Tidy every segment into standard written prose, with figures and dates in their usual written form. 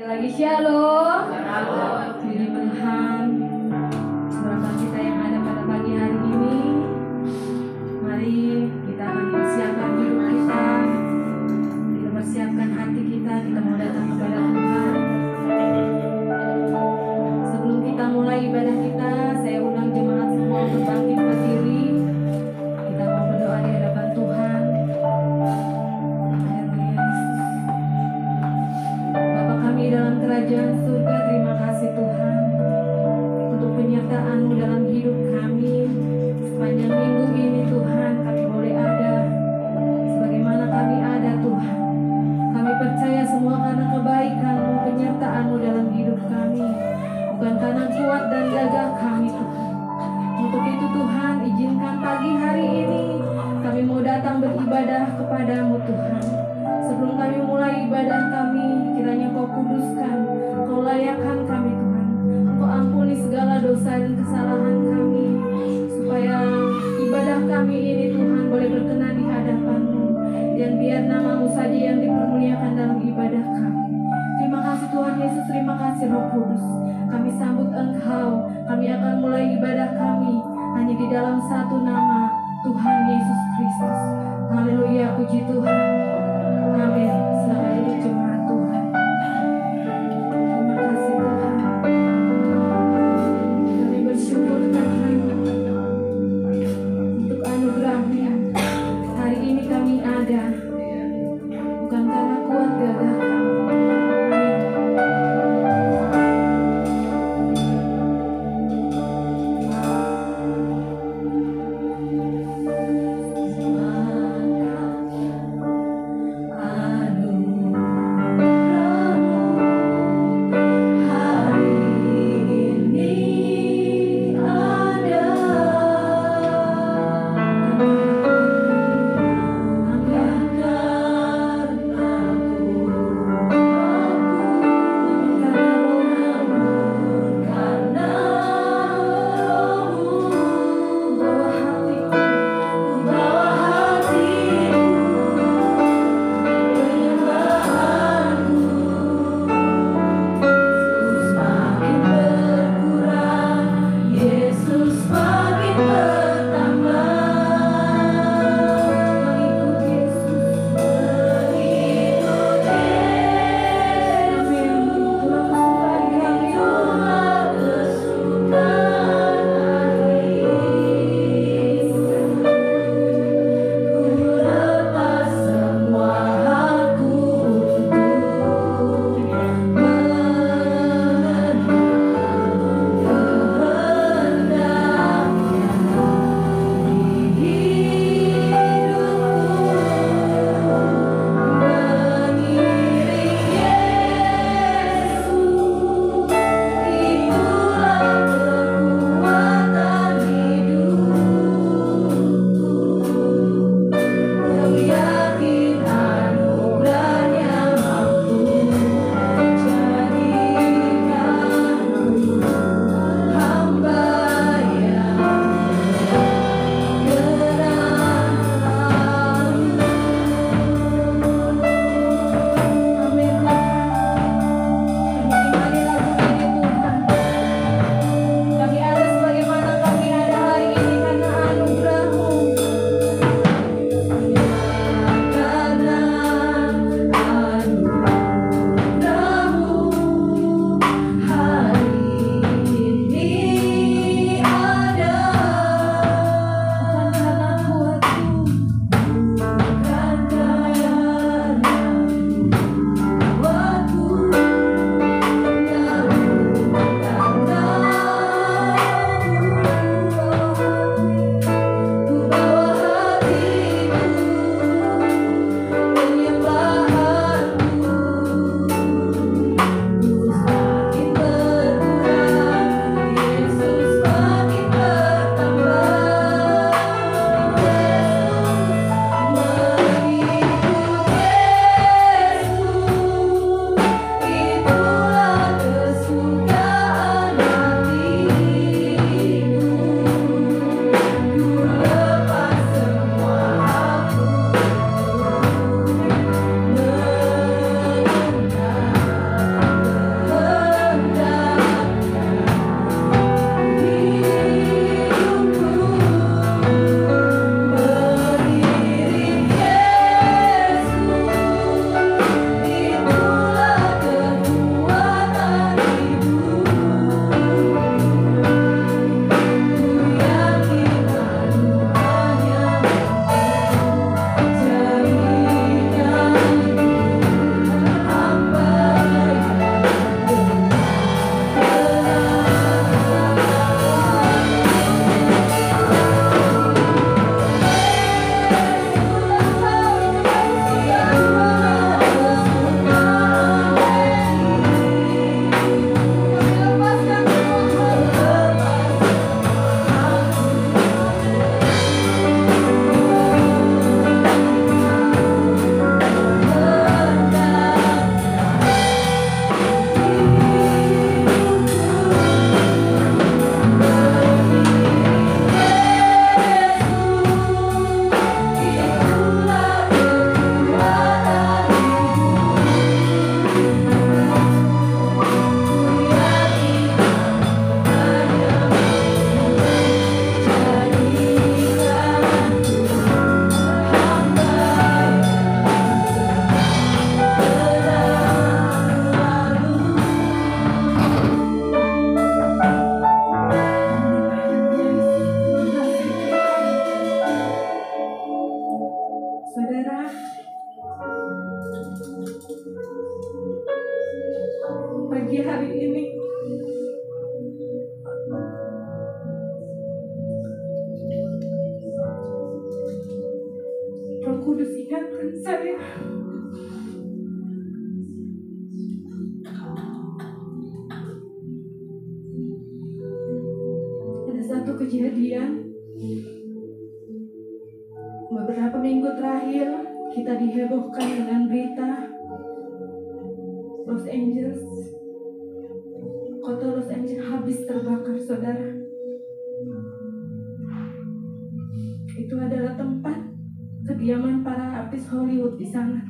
Lagi shalom. Puji Tuhan. Saudara kita yang ada pada pagi hari ini, mari kita akan persiapkan hidup kita. Kita persiapkan hati kita. Kita mau datang kepada Tuhan. Sebelum kita mulai ibadah kita, saya undang jemaat semua untuk bangkit berdiri. Kita mau berdoa di hadapan Tuhan. Bapa kami dalam kerajaan surga, terima kasih Tuhan untuk penyertaan-Mu dalam hidup kami. Sepanjang minggu ini Tuhan, kami boleh ada sebagaimana kami ada Tuhan. Kami percaya semua karena kebaikan-Mu, penyertaan-Mu dalam hidup kami, bukan karena kuat dan gagah kami Tuhan. Untuk itu Tuhan, izinkan pagi hari ini kami mau datang beribadah kepadamu Tuhan. Sebelum kami mulai ibadah kami, kiranya Kau kuduskan, Kau layakkan kami Tuhan. Kau ampuni segala dosa dan kesalahan kami, supaya ibadah kami ini Tuhan boleh berkenan di hadapan-Mu. Dan biar nama-Mu saja yang dipermuliakan dalam ibadah kami. Terima kasih Tuhan Yesus, terima kasih Roh Kudus. Kami sambut Engkau, kami akan mulai ibadah kami hanya di dalam satu nama, Tuhan Yesus Kristus. Haleluya, puji Tuhan. Amin. Selamat duduk jemaat Tuhan. Terima kasih Tuhan. Kami bersyukur Tuhan untuk anugerah-Nya. Hari ini kami ada bukan karena kuat gagah kami. Amin. pagi hari ini. Roh Kudus ingatkan saya ada satu kejadian beberapa minggu terakhir. Kita dihebohkan dengan berita Los Angeles, kota Los Angeles habis terbakar, saudara. Itu adalah tempat kediaman para artis Hollywood di sana.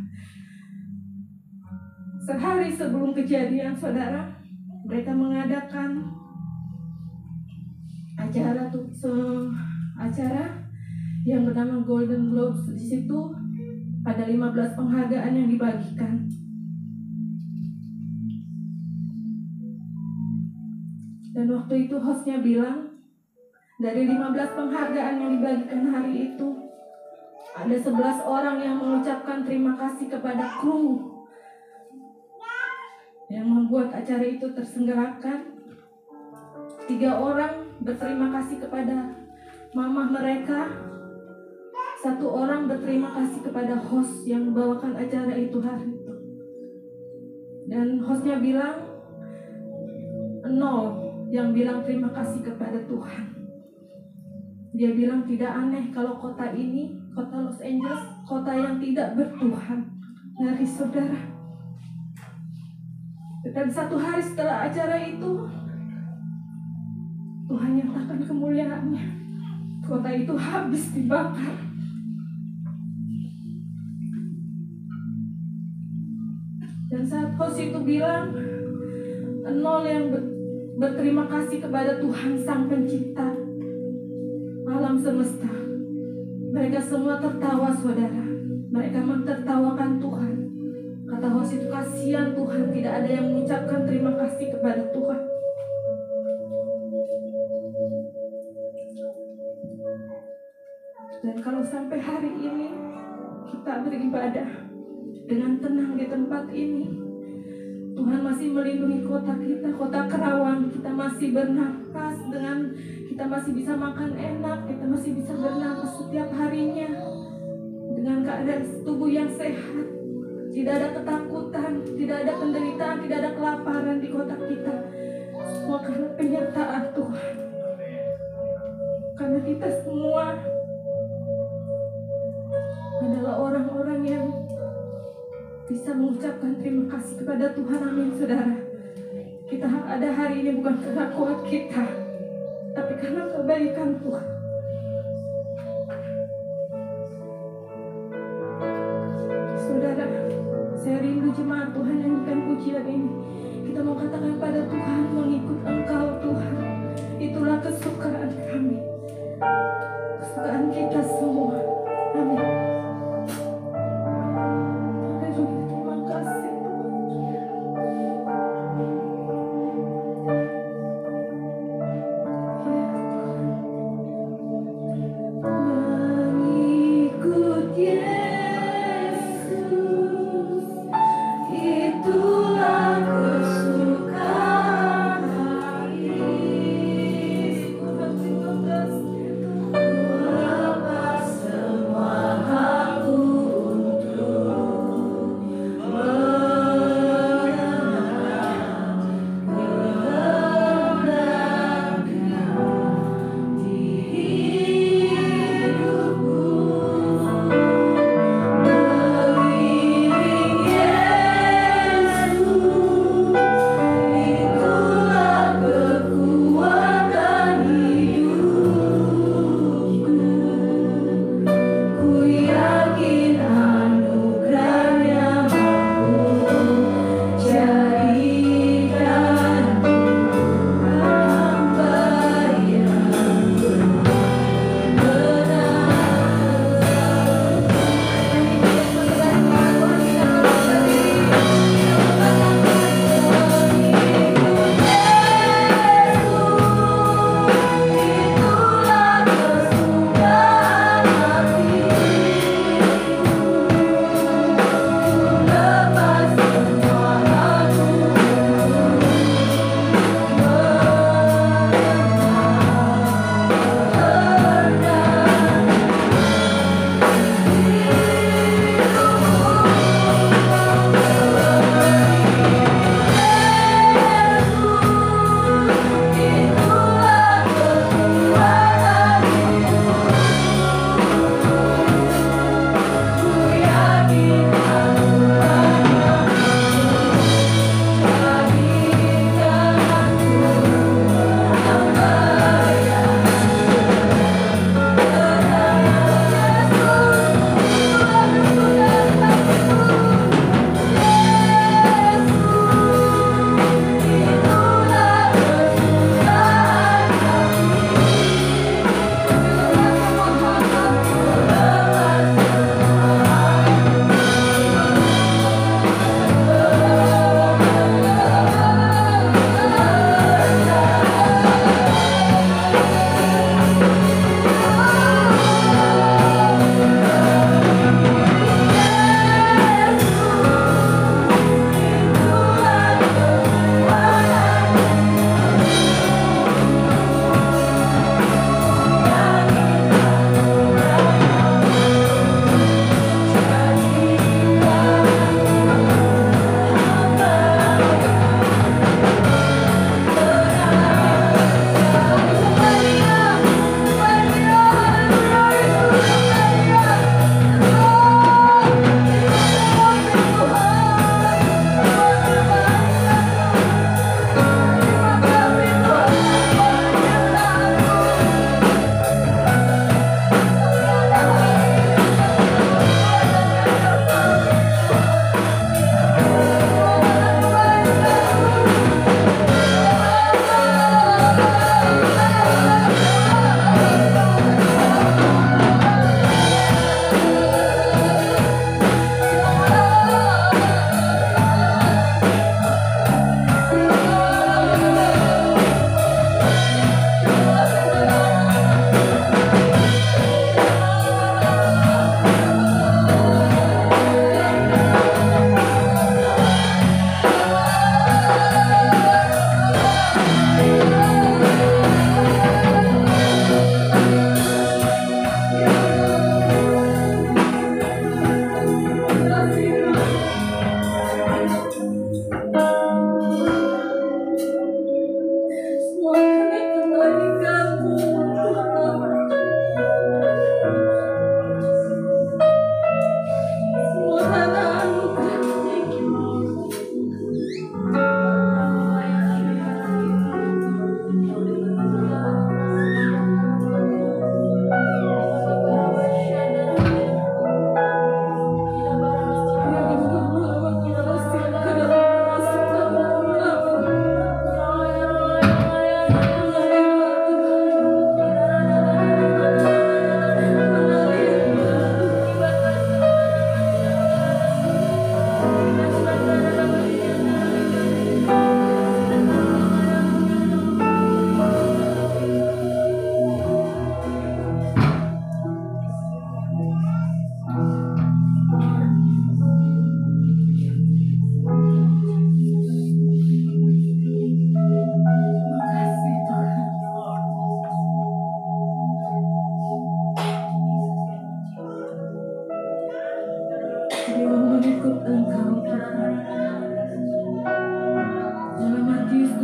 Sehari sebelum kejadian, saudara, mereka mengadakan acara yang bernama Golden Globes. Di situ ada 15 penghargaan yang dibagikan. Dan waktu itu hostnya bilang, dari 15 penghargaan yang dibagikan hari itu, ada 11 orang yang mengucapkan terima kasih kepada kru yang membuat acara itu terselenggarakan. 3 orang berterima kasih kepada mama mereka. 1 orang berterima kasih kepada host yang membawakan acara itu hari itu. Dan hostnya bilang 0 yang bilang terima kasih kepada Tuhan. Dia bilang tidak aneh kalau kota ini, kota Los Angeles, kota yang tidak bertuhan. Ngeri, saudara. Dan 1 hari setelah acara itu, Tuhan nyatakan kemuliaannya. Kota itu habis dibakar. Dan saat host itu bilang 0 yang berterima kasih kepada Tuhan Sang Pencipta alam semesta, mereka semua tertawa, saudara. Mereka mentertawakan Tuhan. Kata host itu, kasihan Tuhan, tidak ada yang mengucapkan terima kasih kepada Tuhan. Dan kalau sampai hari ini kita beribadah dengan tenang di tempat ini, Tuhan masih melindungi kota kita, kota Kerawang. Kita masih bernapas, kita masih bisa makan enak, kita masih bisa bernapas setiap harinya dengan keadaan tubuh yang sehat. Tidak ada ketakutan, tidak ada penderitaan, tidak ada kelaparan di kota kita. Semua karena penyertaan Tuhan. Karena kita semua adalah orang-orang yang bisa mengucapkan terima kasih kepada Tuhan. Amin, saudara. Kita ada hari ini bukan karena kuat kita, tapi karena kebaikan Tuhan. Saudara, saya rindu jemaat Tuhan nyanyikan pujian ini. Kita mau katakan pada Tuhan, mengikut Engkau Tuhan, itulah kesukaan kami, kesukaan kita semua. Amin. Terima kasih mengikut Yesus, itulah kesukaan kami. Terima kasih.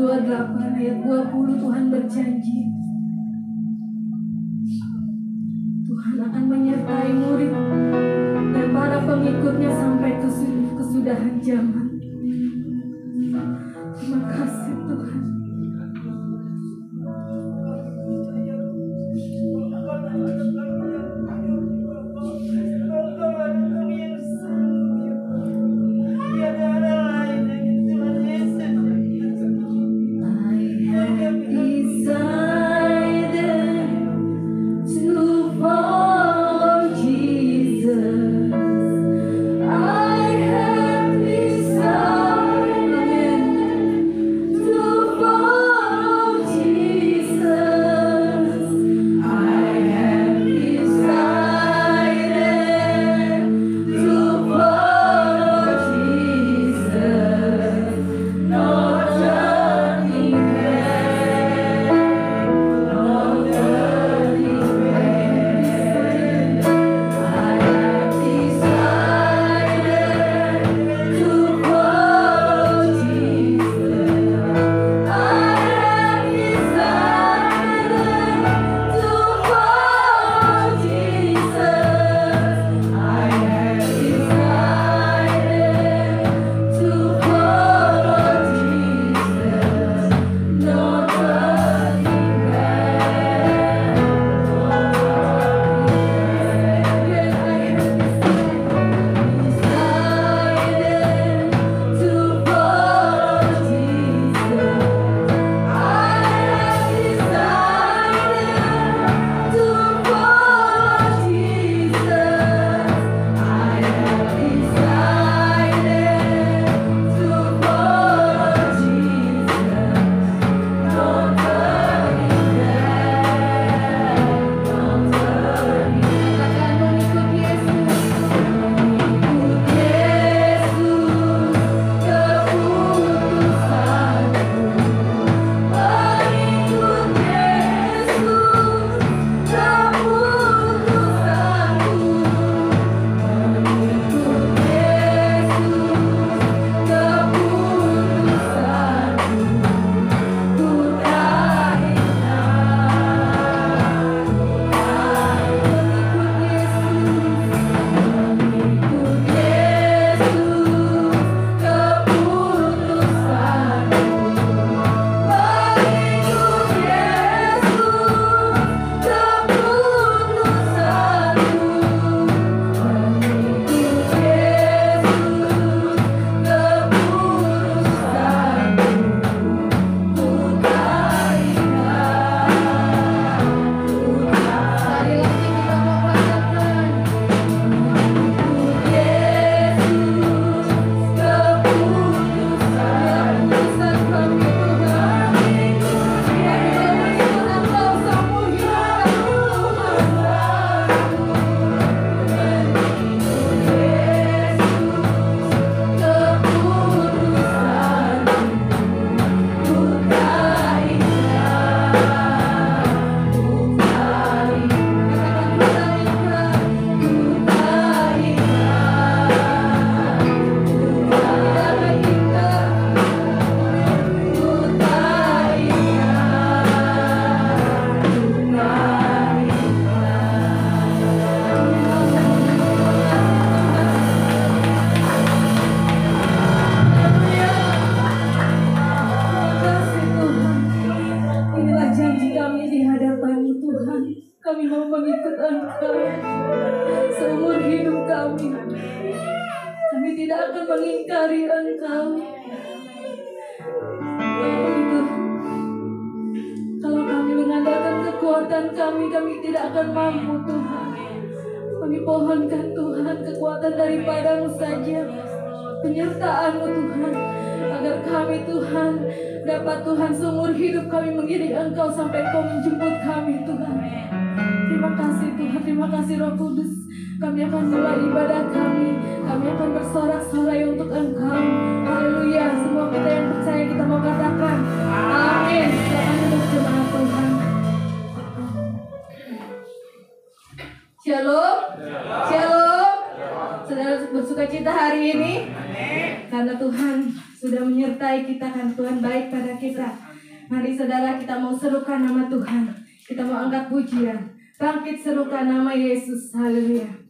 28 ayat 20 Tuhan berjanji Tuhan akan menyertai murid dan para pengikutnya sampai kesudahan zaman. Terima kasih Tuhan. mengingkari Engkau. Begitu. Kalau kami mengandalkan kekuatan kami, kami tidak akan mampu, Tuhan. Kami pohonkan Tuhan kekuatan daripada-Mu saja, penyertaan-Mu Tuhan, agar kami Tuhan dapat Tuhan seumur hidup kami mengiring Engkau sampai Engkau menjemput kami Tuhan. Terima kasih Tuhan, terima kasih Roh Kudus. Kami akan mulai ibadah kami akan bersorak-sorai untuk Engkau. Haleluya, semua kita yang percaya kita mau katakan amin. Selamat untuk jemaat Tuhan. Shalom, shalom. Saudara bersuka cita hari ini karena Tuhan sudah menyertai kita kan Tuhan, baik pada kita. Mari saudara, kita mau serukan nama Tuhan, kita mau angkat pujian, bangkit serukan nama Yesus. Haleluya.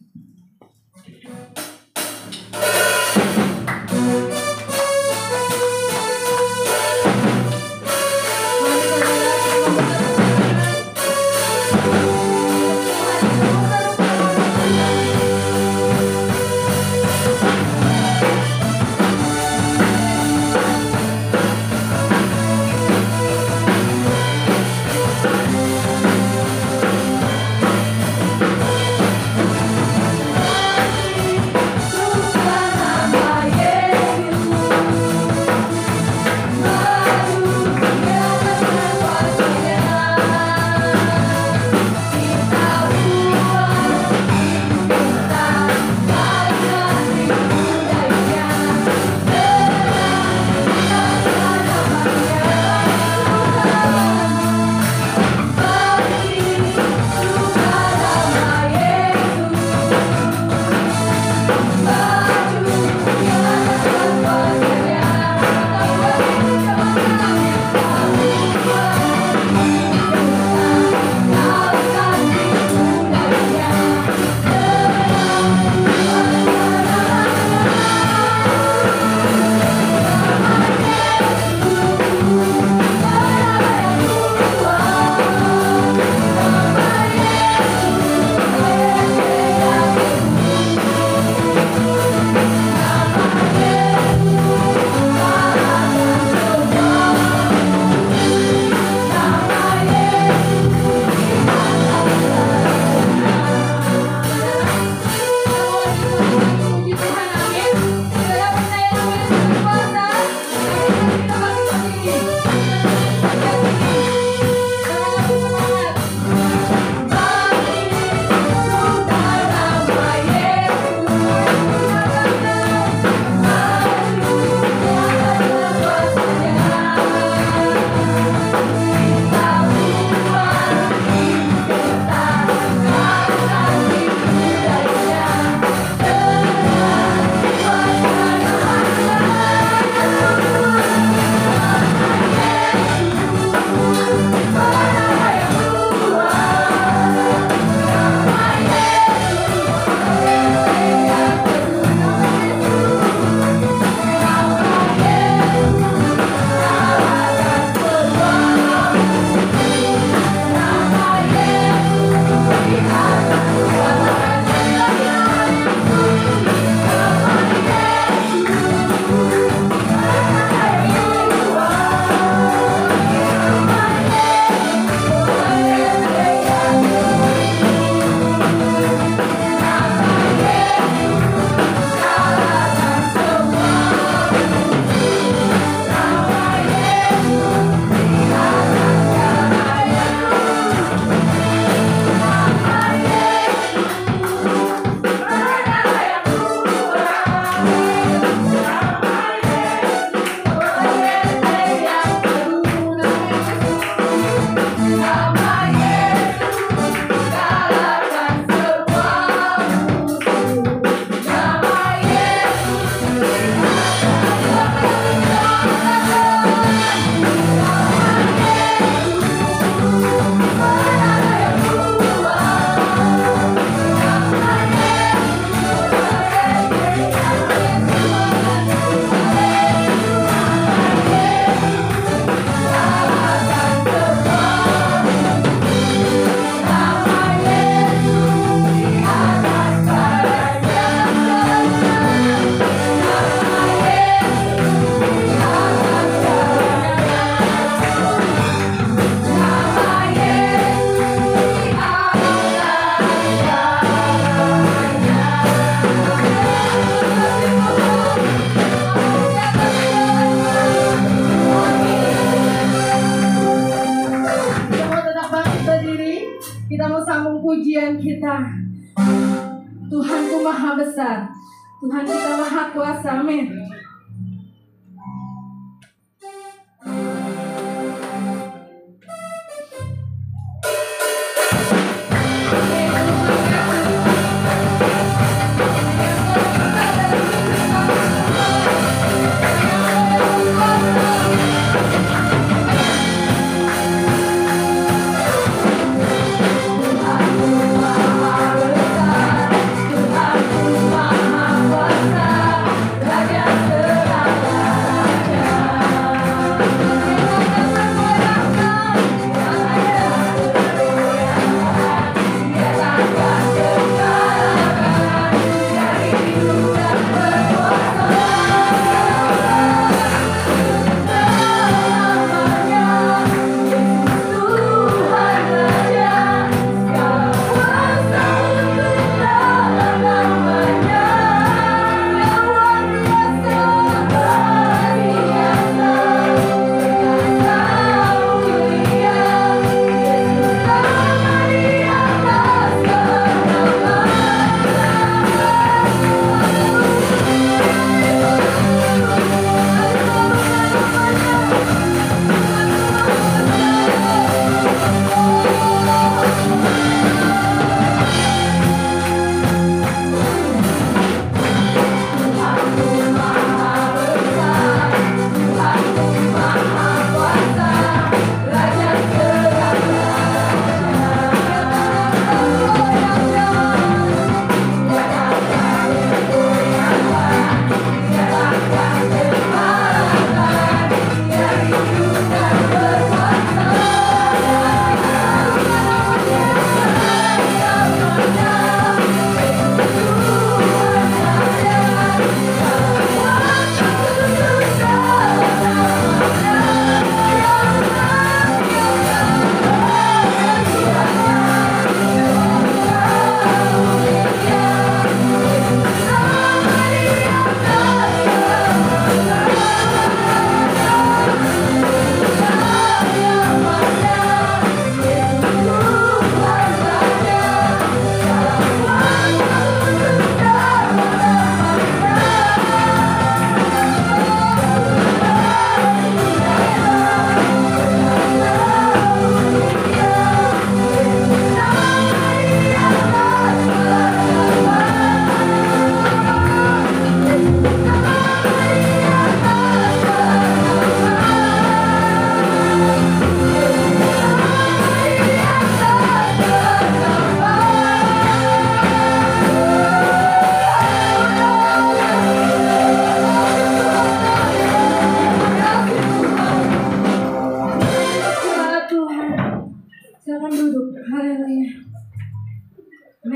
Tuhanku maha besar, Tuhan kita maha kuasa, amin.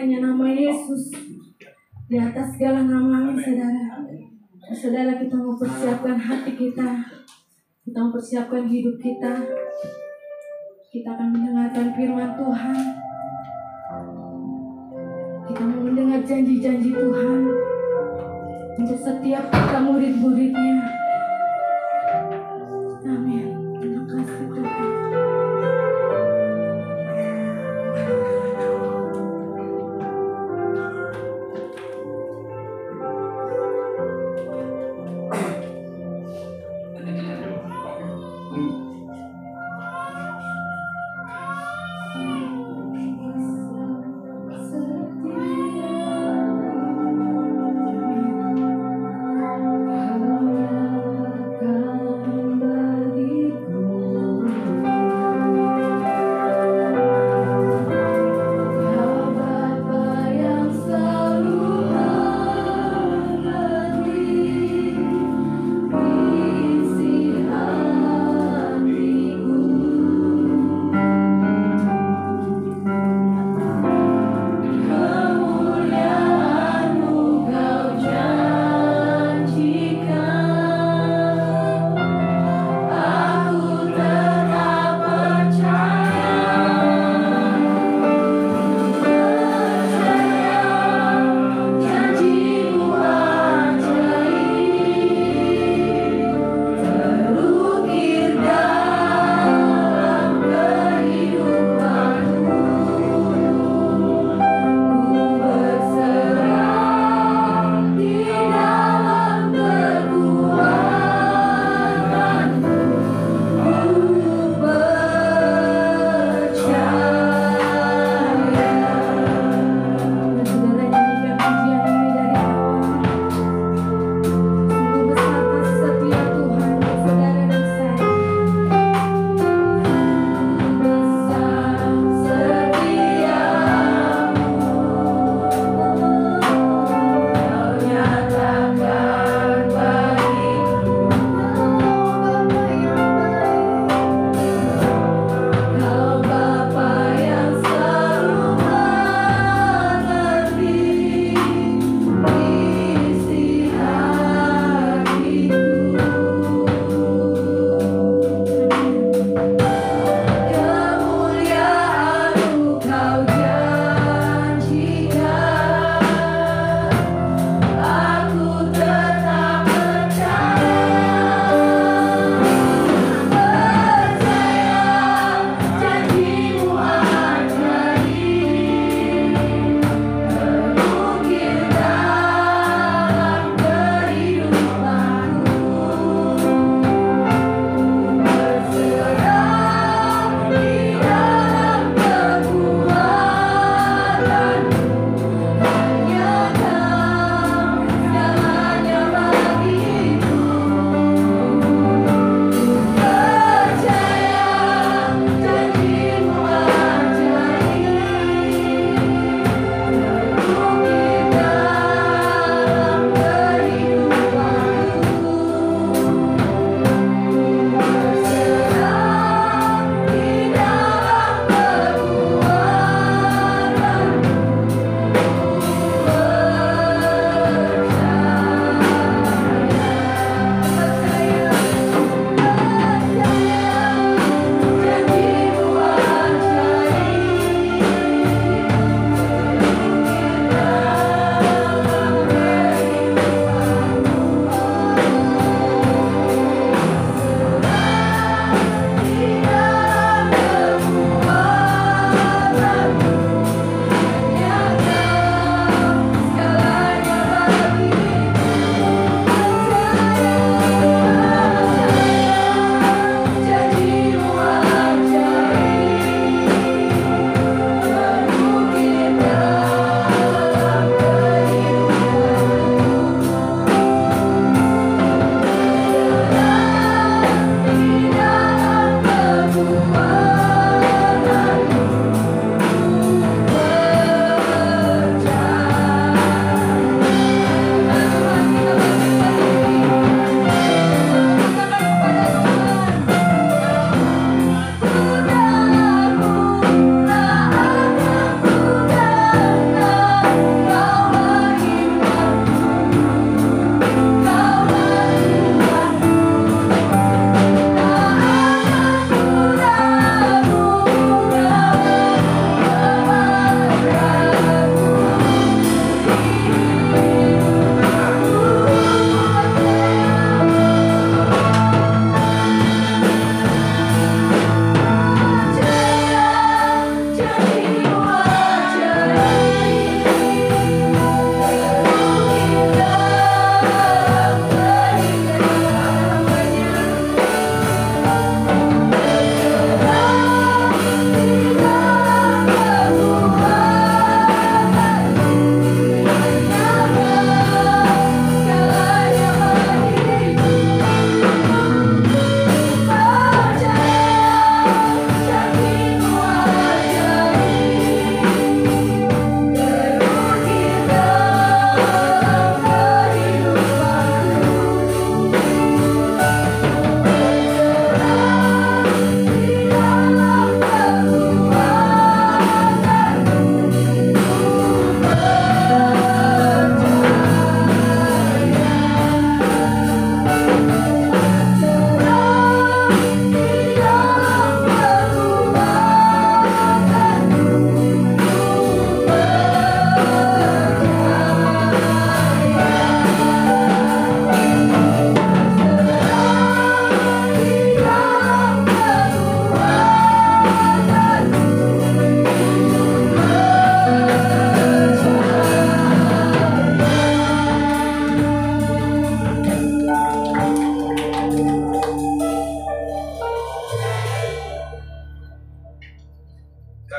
hanya nama Yesus di atas segala nama, saudara. Saudara, kita mau persiapkan hati kita, kita mau persiapkan hidup kita. Kita akan mendengarkan firman Tuhan. Kita mau mendengar janji-janji Tuhan untuk setiap kita murid-muridnya. Amin. Terima kasih Tuhan.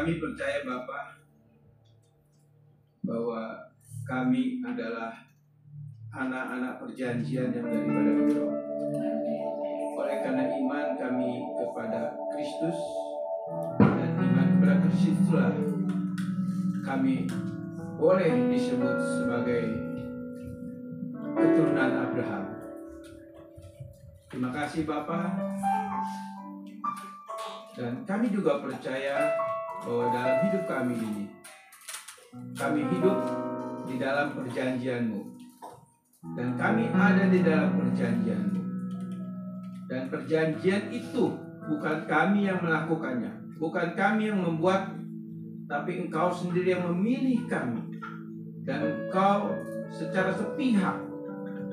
Kami percaya Bapa bahwa kami adalah anak-anak perjanjian yang daripada Engkau. Oleh karena iman kami kepada Kristus dan iman kepada Kristus itulah kami boleh disebut sebagai keturunan Abraham. Terima kasih Bapa. Dan kami juga percaya bahwa dalam hidup kami ini, kami hidup di dalam perjanjian-Mu. Dan kami ada di dalam perjanjian-Mu. Dan perjanjian itu bukan kami yang melakukannya, bukan kami yang membuat, tapi Engkau sendiri yang memilih kami. Dan Engkau secara sepihak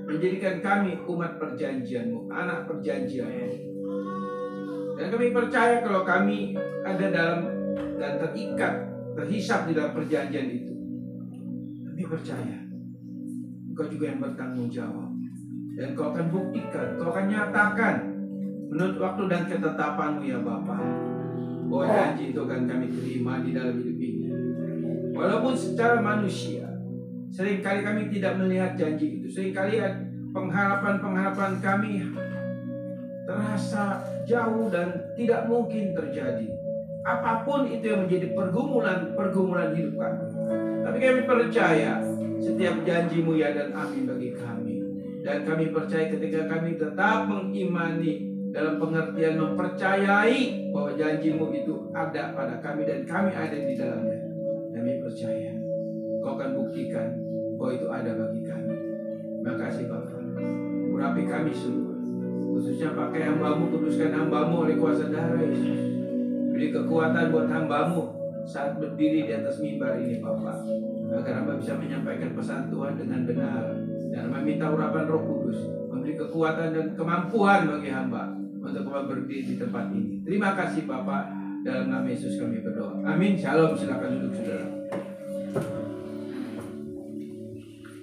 menjadikan kami umat perjanjian-Mu, anak perjanjian-Mu. Dan kami percaya kalau kami ada dalam dan terikat, terhisap di dalam perjanjian itu. Kami percaya Engkau juga yang bertanggung jawab. Dan Kau akan buktikan, Kau akan nyatakan menurut waktu dan ketetapan-Mu ya Bapa, bahwa janji itu akan kami terima di dalam hidup ini. Walaupun secara manusia seringkali kami tidak melihat janji itu. Seringkali pengharapan-pengharapan kami terasa jauh dan tidak mungkin terjadi. Apapun itu yang menjadi pergumulan hidup kami. Tapi kami percaya setiap janji-Mu ya dan amin bagi kami. Dan kami percaya ketika kami tetap mengimani dalam pengertian mempercayai bahwa janji-Mu itu ada pada kami dan kami ada di dalamnya. Kami percaya Kau akan buktikan bahwa itu ada bagi kami. Makasih Bapa. Urapi kami semua, khususnya pakai hamba-Mu, kuduskan hamba-Mu oleh kuasa darah Yesus. Beri kekuatan buat hamba-Mu saat berdiri di atas mimbar ini Bapa, agar hamba bisa menyampaikan pesan Tuhan dengan benar. Dan meminta urapan Roh Kudus memberi kekuatan dan kemampuan bagi hamba untuk berdiri di tempat ini. Terima kasih Bapa, dalam nama Yesus kami berdoa. Amin. Shalom. Silakan duduk saudara.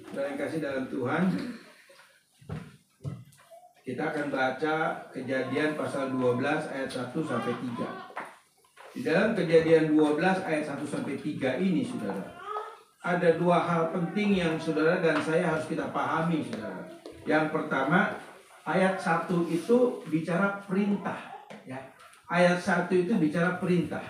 Saudara yang kasih dalam Tuhan, kita akan baca Kejadian pasal 12 ayat 1 sampai 3. Di dalam Kejadian 12 ayat 1 sampai 3 ini saudara, ada dua hal penting yang saudara dan saya harus kita pahami saudara. Yang pertama, ayat 1 itu bicara perintah ya. Ayat 1 itu bicara perintah.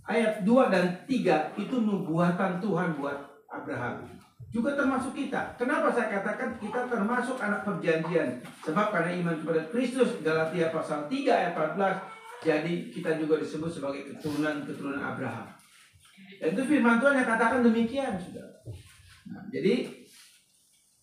Ayat 2 dan 3 itu nubuatan Tuhan buat Abraham. Juga termasuk kita. Kenapa saya katakan kita termasuk anak perjanjian? Sebab karena iman kepada Kristus, Galatia pasal 3 ayat 14. Jadi kita juga disebut sebagai keturunan Abraham. Dan itu firman Tuhan yang katakan demikian, saudara. Nah, jadi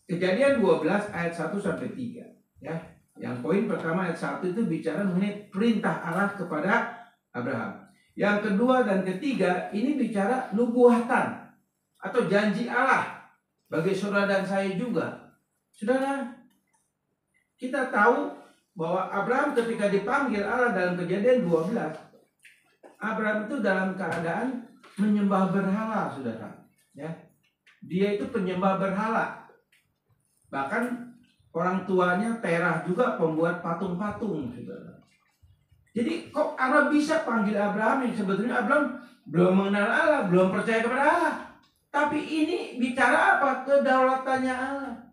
Kejadian 12 ayat 1 sampai 3. Ya. Yang poin pertama ayat 1 itu bicara mengenai perintah Allah kepada Abraham. Yang kedua dan ketiga ini bicara nubuatan atau janji Allah bagi saudara dan saya juga. Saudara, kita tahu bahwa Abraham ketika dipanggil Allah dalam Kejadian 12, Abraham itu dalam keadaan menyembah berhala, saudara. Ya, dia itu penyembah berhala. Bahkan orang tuanya Terah juga pembuat patung-patung, saudara. Jadi kok Allah bisa panggil Abraham yang sebetulnya Abraham belum mengenal Allah, belum percaya kepada Allah. Tapi ini bicara apa? Kedaulatannya Allah.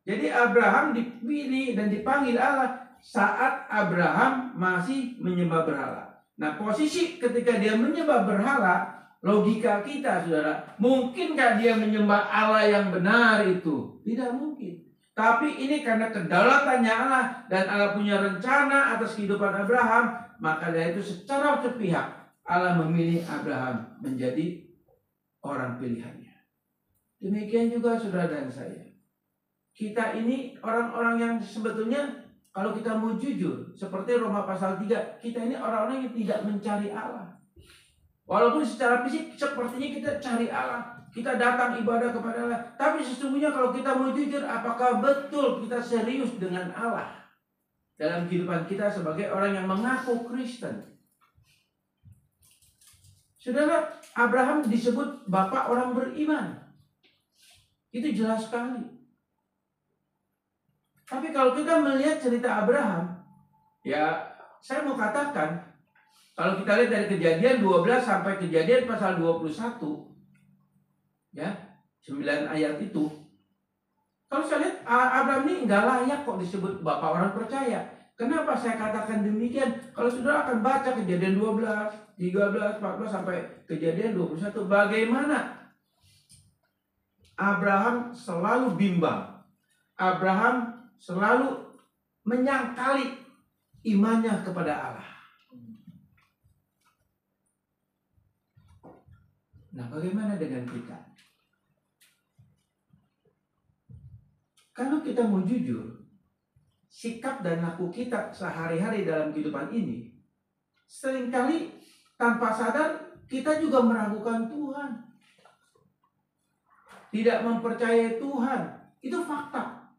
Jadi Abraham dipilih dan dipanggil Allah saat Abraham masih menyembah berhala. Nah, posisi ketika dia menyembah berhala, logika kita saudara, mungkinkah dia menyembah Allah yang benar itu? Tidak mungkin. Tapi ini karena kedaulatannya Allah dan Allah punya rencana atas kehidupan Abraham, maka dari itu secara sepihak Allah memilih Abraham menjadi orang pilihannya. Demikian juga saudara dan saya. Kita ini orang-orang yang sebetulnya kalau kita mau jujur, seperti Roma pasal 3, kita ini orang-orang yang tidak mencari Allah. Walaupun secara fisik sepertinya kita cari Allah, kita datang ibadah kepada Allah, tapi sesungguhnya kalau kita mau jujur, apakah betul kita serius dengan Allah dalam kehidupan kita sebagai orang yang mengaku Kristen? Saudara, Abraham disebut bapak orang beriman. Itu jelas sekali. Tapi kalau kita melihat cerita Abraham, ya saya mau katakan Kalau kita lihat dari Kejadian 12 sampai Kejadian pasal 21, ya, 9 ayat itu. Kalau saya lihat Abraham ini nggak layak kok disebut bapak orang percaya. Kenapa saya katakan demikian? Kalau saudara akan baca Kejadian 12, 13, 14 sampai Kejadian 21, bagaimana Abraham selalu bimbang. Abraham selalu menyangkali imannya kepada Allah. Nah, bagaimana dengan kita? Kalau kita mau jujur, sikap dan laku kita sehari-hari dalam kehidupan ini, seringkali tanpa sadar kita juga meragukan Tuhan. Tidak mempercayai Tuhan. Itu fakta.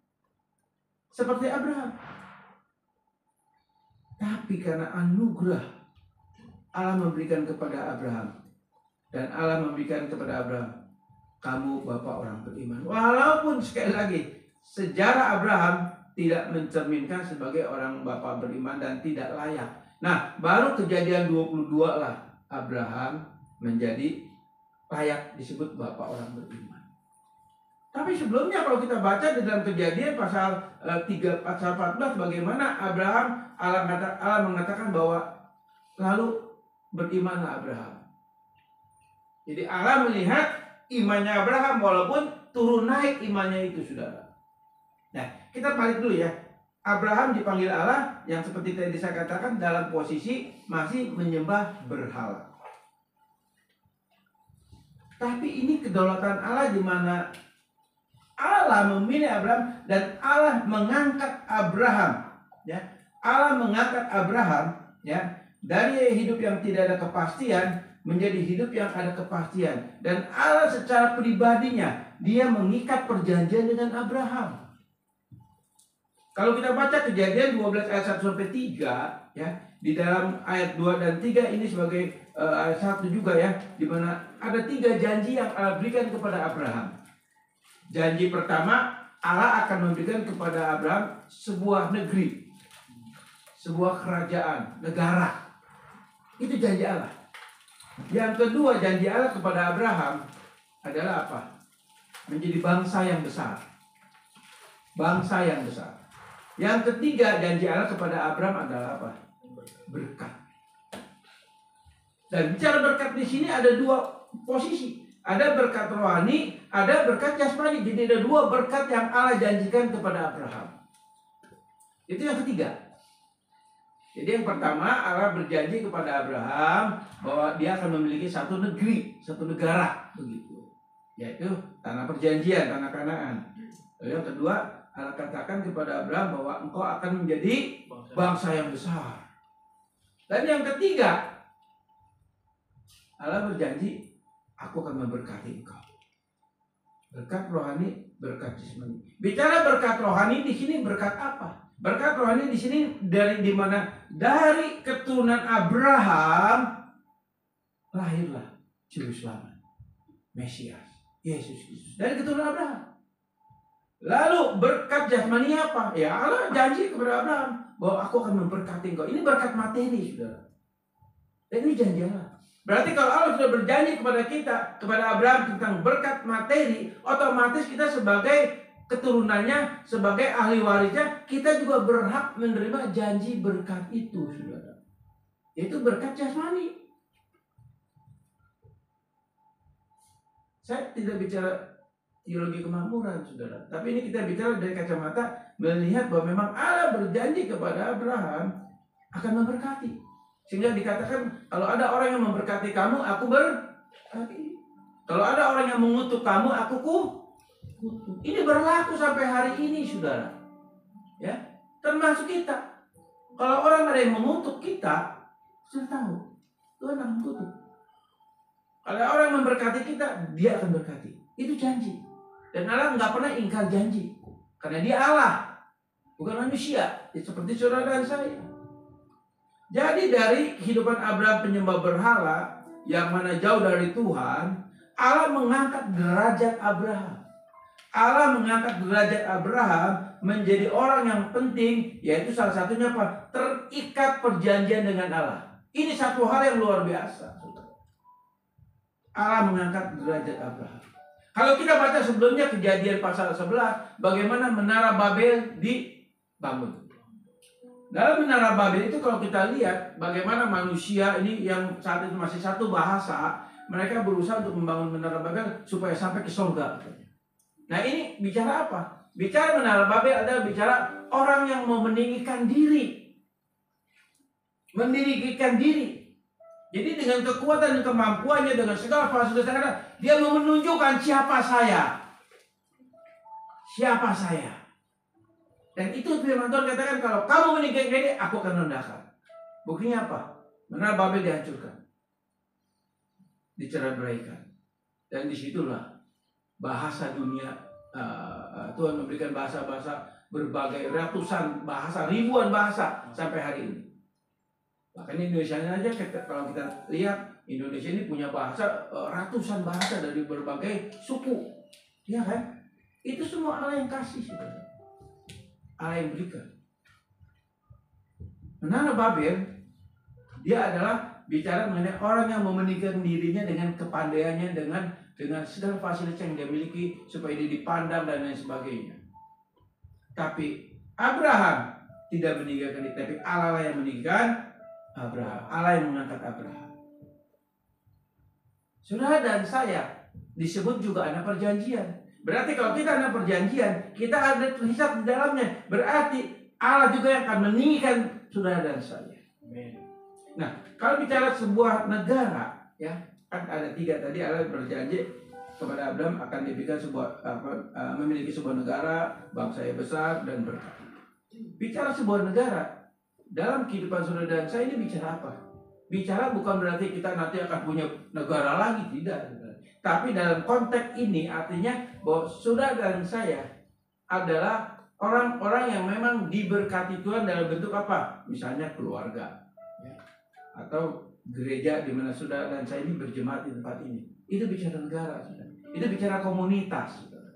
Seperti Abraham. Tapi karena anugerah Allah memberikan kepada Abraham, dan Allah memberikan kepada Abraham, kamu bapak orang beriman. Walaupun sekali lagi sejarah Abraham tidak mencerminkan sebagai orang bapak beriman dan tidak layak. Nah, baru Kejadian 22 lah Abraham menjadi layak disebut bapak orang beriman. Tapi sebelumnya kalau kita baca di dalam Kejadian pasal 3 pasal 14, bagaimana Abraham, Allah mengatakan bahwa lalu berimanlah Abraham. Jadi Allah melihat imannya Abraham walaupun turun naik imannya itu, saudara. Nah, kita balik dulu ya. Abraham dipanggil Allah yang seperti tadi saya katakan dalam posisi masih menyembah berhala. Tapi ini kedaulatan Allah di mana Allah memilih Abraham dan Allah mengangkat Abraham, ya. Allah mengangkat Abraham, ya, dari hidup yang tidak ada kepastian menjadi hidup yang ada kepastian. Dan Allah secara pribadinya dia mengikat perjanjian dengan Abraham. Kalau kita baca Kejadian 12 ayat 1 sampai 3, ya, di dalam ayat 2 dan 3 ini sebagai ayat 1 juga, ya, di mana ada 3 janji yang Allah berikan kepada Abraham. Janji pertama, Allah akan memberikan kepada Abraham sebuah negeri, sebuah kerajaan, negara. Itu janji Allah. Yang kedua, janji Allah kepada Abraham adalah apa? Menjadi bangsa yang besar. Bangsa yang besar. Yang ketiga, janji Allah kepada Abraham adalah apa? Berkat. Dan bicara berkat di sini ada 2 posisi. Ada berkat rohani, ada berkat jasmani. Jadi ada 2 berkat yang Allah janjikan kepada Abraham. Itu yang ketiga. Jadi yang pertama, Allah berjanji kepada Abraham bahwa dia akan memiliki satu negeri, satu negara, begitu. Yaitu tanah perjanjian, tanah Kanaan. Lalu yang kedua, Allah katakan kepada Abraham bahwa engkau akan menjadi bangsa yang besar. Dan yang ketiga, Allah berjanji, aku akan memberkati engkau. Berkat rohani, berkat jasmani. Bicara berkat rohani di sini berkat apa? Berkat rohani di sini dari dimana? Dari keturunan Abraham lahirlah Juru Selamat, Mesias, Yesus Kristus. Dari keturunan Abraham. Lalu berkat jasmani apa? Ya, Allah janji kepada Abraham bahwa aku akan memberkati engkau. Ini berkat materi, saudara. Dan ini janji Allah. Berarti kalau Allah sudah berjanji kepada kita, kepada Abraham tentang berkat materi, otomatis kita sebagai keturunannya, sebagai ahli warisnya, kita juga berhak menerima janji berkat itu, saudara. Yaitu berkat jasmani. Saya tidak bicara teologi kemakmuran, saudara. Tapi ini kita bicara dari kacamata melihat bahwa memang Allah berjanji kepada Abraham akan memberkati. Sehingga dikatakan, kalau ada orang yang memberkati kamu, aku berkati. Kalau ada orang yang mengutuk kamu, aku kutuk. Ini berlaku sampai hari ini, saudara. Ya, termasuk kita. Kalau orang ada yang mengutuk kita, sudah tahu Tuhan akan mengutuk. Kalau orang memberkati kita, dia akan berkati. Itu janji. Dan Allah nggak pernah ingkar janji, karena dia Allah, bukan manusia. Seperti saudara dan saya. Jadi dari kehidupan Abraham penyembah berhala yang mana jauh dari Tuhan, Allah mengangkat derajat Abraham. Allah mengangkat derajat Abraham menjadi orang yang penting, yaitu salah satunya apa? Terikat perjanjian dengan Allah. Ini satu hal yang luar biasa. Allah mengangkat derajat Abraham. Kalau kita baca sebelumnya Kejadian pasal 11, bagaimana menara Babel dibangun. Dalam menara Babel itu kalau kita lihat bagaimana manusia ini yang saat itu masih satu bahasa, mereka berusaha untuk membangun menara Babel supaya sampai ke surga. Nah ini bicara apa? Bicara menara Babel adalah bicara orang yang mau meninggikan diri. Meninggikan diri. Jadi dengan kekuatan dan kemampuannya, dengan segala fasilitas yang ada, dia mau menunjukkan siapa saya. Siapa saya. Dan itu firman Tuhan katakan, kalau kamu meninggikan diri, aku akan rendahkan. Buktinya apa? Menara Babel dihancurkan. Dicerai-beraikan. Dan disitulah bahasa dunia, Tuhan memberikan bahasa-bahasa berbagai ratusan bahasa, ribuan bahasa sampai hari ini. Bahkan Indonesia aja kalau kita lihat, Indonesia ini punya bahasa, ratusan bahasa dari berbagai suku. Ya kan? Itu semua Allah yang kasih, saudara. Allah yang berikan. Menara Babel, dia adalah bicara mengenai orang yang memeninggikan dirinya dengan kepandaiannya, dengan segala fasilitas yang dia miliki supaya dia dipandang dan lain sebagainya. Tapi Abraham tidak meninggalkan diri, tapi Allah yang meninggalkan Abraham. Allah yang mengangkat Abraham. Saudara dan saya disebut juga anak perjanjian. Berarti kalau kita anak perjanjian, kita ada terhisap di dalamnya. Berarti Allah juga yang akan meninggikan saudara dan saya. Nah, kalau bicara sebuah negara, ya kan ada 3 tadi. Allah berjanji kepada Abraham akan diberikan memiliki sebuah negara, bangsa yang besar dan berkat. Bicara sebuah negara, dalam kehidupan saudara dan saya ini bicara apa? Bicara bukan berarti kita nanti akan punya negara lagi, tidak. Tapi dalam konteks ini artinya bahwa saudara dan saya adalah orang-orang yang memang diberkati Tuhan dalam bentuk apa? Misalnya keluarga, ya. Atau gereja di mana saudara dan saya ini berjemaat di tempat ini. Itu bicara negara, saudara. Itu bicara komunitas, saudara.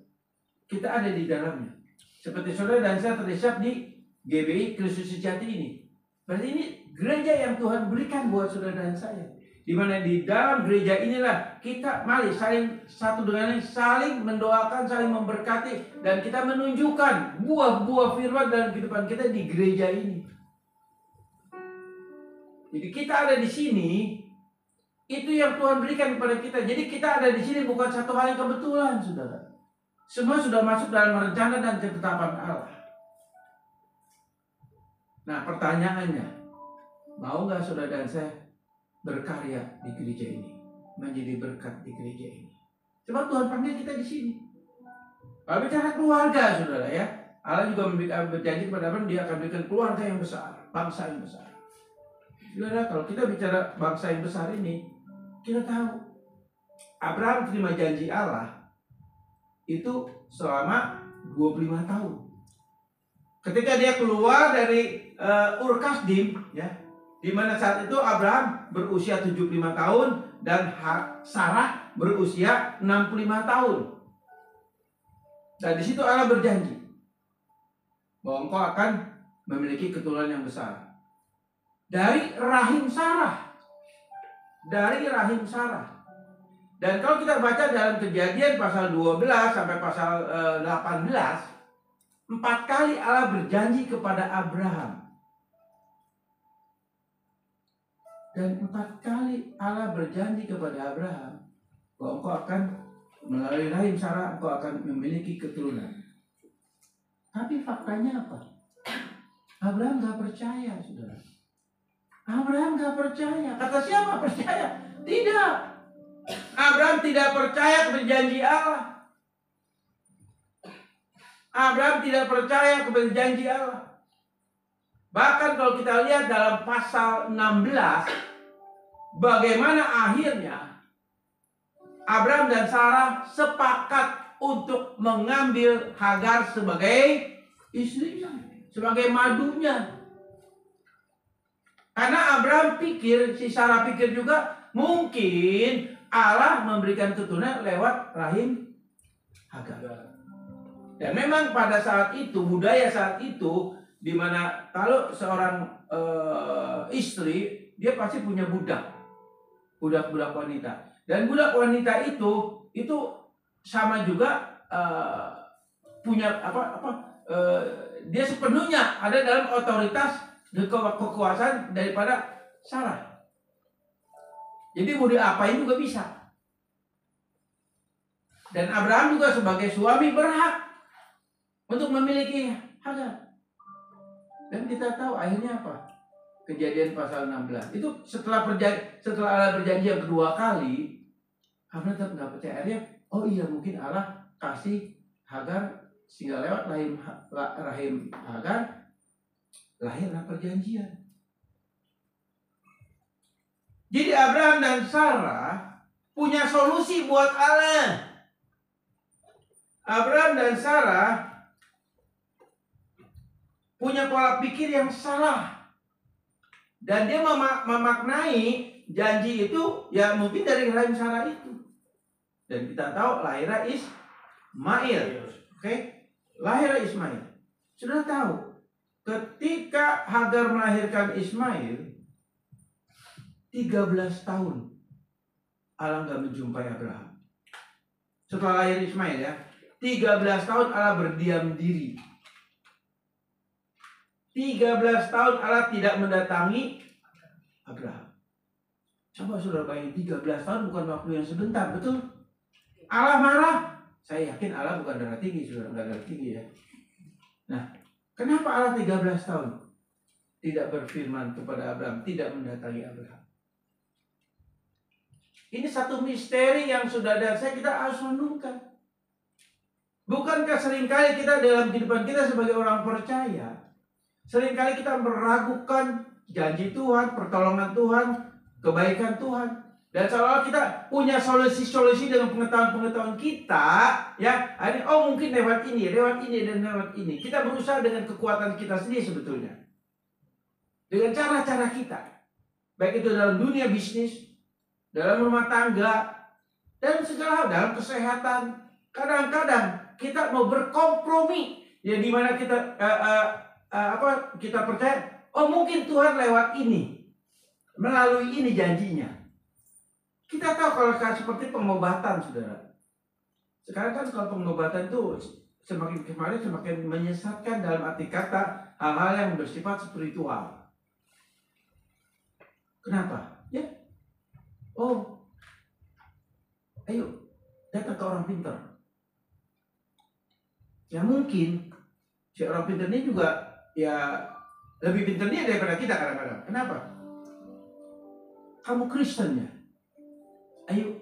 Kita ada di dalamnya. Seperti saudara dan saya terhisap di GBI Kristus Sejati ini. Berarti ini gereja yang Tuhan berikan buat saudara dan saya. Di mana di dalam gereja inilah kita mari saling satu dengan lain, saling mendoakan, saling memberkati, dan kita menunjukkan buah-buah firman dalam kehidupan kita di gereja ini. Jadi kita ada di sini, itu yang Tuhan berikan kepada kita. Jadi kita ada di sini bukan satu hal yang kebetulan, saudara. Semua sudah masuk dalam rencana dan ketetapan Allah. Nah, pertanyaannya, mau nggak saudara dan saya berkarya di gereja ini, menjadi berkat di gereja ini? Sebab Tuhan panggil kita di sini. Kalau bicara keluarga, saudara ya, Allah juga berjanji kepada Abraham, dia akan berikan keluarga yang besar, bangsa yang besar. Saudara, kalau kita bicara bangsa yang besar ini, kita tahu Abraham terima janji Allah itu selama 25 tahun. Ketika dia keluar dari Ur Kasdim, ya, di mana saat itu Abraham berusia 75 tahun dan Sarah berusia 65 tahun. Dan di situ Allah berjanji bahwa engkau akan memiliki keturunan yang besar dari rahim Sarah. Dari rahim Sarah. Dan kalau kita baca dalam Kejadian pasal 12 sampai pasal 18, 4 kali Allah berjanji kepada Abraham. Dan 4 kali Allah berjanji kepada Abraham bahwa engkau akan melalui rahim Sarah, engkau akan memiliki keturunan. Tapi faktanya apa? Abraham gak percaya, saudara. Abraham gak percaya. Kata siapa percaya? Tidak. Abraham tidak percaya kepada janji Allah. Abraham tidak percaya kepada janji Allah. Bahkan kalau kita lihat dalam pasal 16, bagaimana akhirnya Abraham dan Sarah sepakat untuk mengambil Hagar sebagai istrinya, sebagai madunya. Karena Abraham pikir, si Sarah pikir juga, mungkin Allah memberikan keturunan lewat rahim Hagar. Dan memang pada saat itu, budaya saat itu, Dimana kalau seorang istri, dia pasti punya budak wanita. Dan budak wanita itu sama juga punya dia sepenuhnya ada dalam otoritas kekuasaan daripada Sarah. Jadi mau diapain juga bisa. Dan Abraham juga sebagai suami berhak untuk memiliki Hagar. Dan kita tahu akhirnya apa? Kejadian pasal 16. Itu setelah Allah berjanji yang kedua kali, Abraham tetap nggak percaya. Akhirnya, oh iya mungkin Allah kasih Hagar sehingga lewat rahim Hagar lahirlah perjanjian. Jadi Abraham dan Sarah punya solusi buat Allah. Abraham dan Sarah punya pola pikir yang salah. Dan dia memaknai janji itu ya mungkin dari rahim Sarah itu. Dan kita tahu lahirnya Ismail. Oke? Lahirnya Ismail. Sudah tahu. Ketika Hagar melahirkan Ismail, 13 tahun Allah nggak menjumpai Abraham. Setelah lahir Ismail ya, 13 tahun Allah berdiam diri. 13 tahun Allah tidak mendatangi Abraham. Coba saudara bayangin, 13 tahun bukan waktu yang sebentar, betul? Allah marah. Saya yakin Allah bukan darah tinggi, saudara, enggak darah tinggi ya. Nah, kenapa Allah 13 tahun tidak berfirman kepada Abraham, tidak mendatangi Abraham? Ini satu misteri yang saudara dan saya kita harus renungkan. Bukankah seringkali kita dalam kehidupan kita sebagai orang percaya, seringkali kita meragukan janji Tuhan, pertolongan Tuhan, kebaikan Tuhan. Dan seolah-olah kita punya solusi-solusi dengan pengetahuan-pengetahuan kita. Ya, oh mungkin lewat ini, dan lewat ini. Kita berusaha dengan kekuatan kita sendiri sebetulnya. Dengan cara-cara kita. Baik itu dalam dunia bisnis, dalam rumah tangga, dan segala hal, dalam kesehatan. Kadang-kadang kita mau berkompromi. Ya, dimana kita kita percaya, oh mungkin Tuhan lewat ini, melalui ini janjinya. Kita tahu kalau seperti pengobatan, saudara. Sekarang kan kalau pengobatan itu semakin kemarin semakin menyesatkan dalam arti kata hal-hal yang bersifat spiritual. Kenapa? Ya, oh, ayo datang ke orang pintar. Ya mungkin si orang pintar ini juga ya lebih pintar dia daripada kita kadang-kadang. Kenapa? Kamu Kristen ya? Ayo,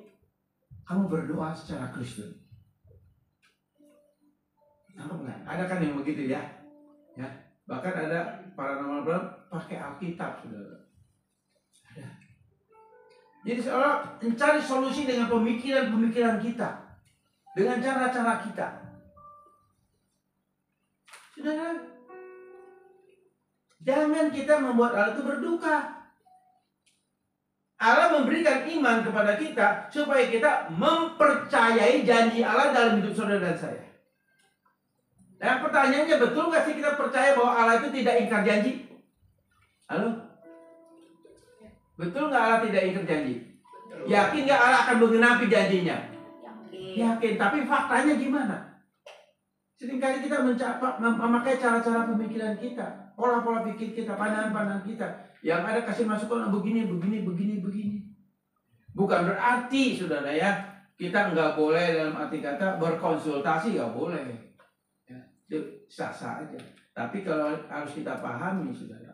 kamu berdoa secara Kristen. Nampak nggak? Ada kan yang begitu ya? Ya, bahkan ada paranormal pakai Alkitab, saudara. Ada. Jadi seolah mencari solusi dengan pemikiran-pemikiran kita, dengan cara-cara kita. Saudara, jangan kita membuat Allah itu berduka. Allah memberikan iman kepada kita supaya kita mempercayai janji Allah dalam hidup saudara dan saya. Dan pertanyaannya, betul nggak sih kita percaya bahwa Allah itu tidak ingkar janji? Halo? Betul nggak Allah tidak ingkar janji? Yakin nggak Allah akan menggenapi janjinya? Yakin. Tapi faktanya gimana? Seringkali kita memakai cara-cara pemikiran kita, pola-pola pikir kita, pandangan-pandangan kita, yang ada kasih masukan begini. Bukan berarti, saudara ya, kita nggak boleh dalam arti kata berkonsultasi, nggak boleh. Ya, itu sah-sah aja. Tapi kalau harus kita pahami, saudara,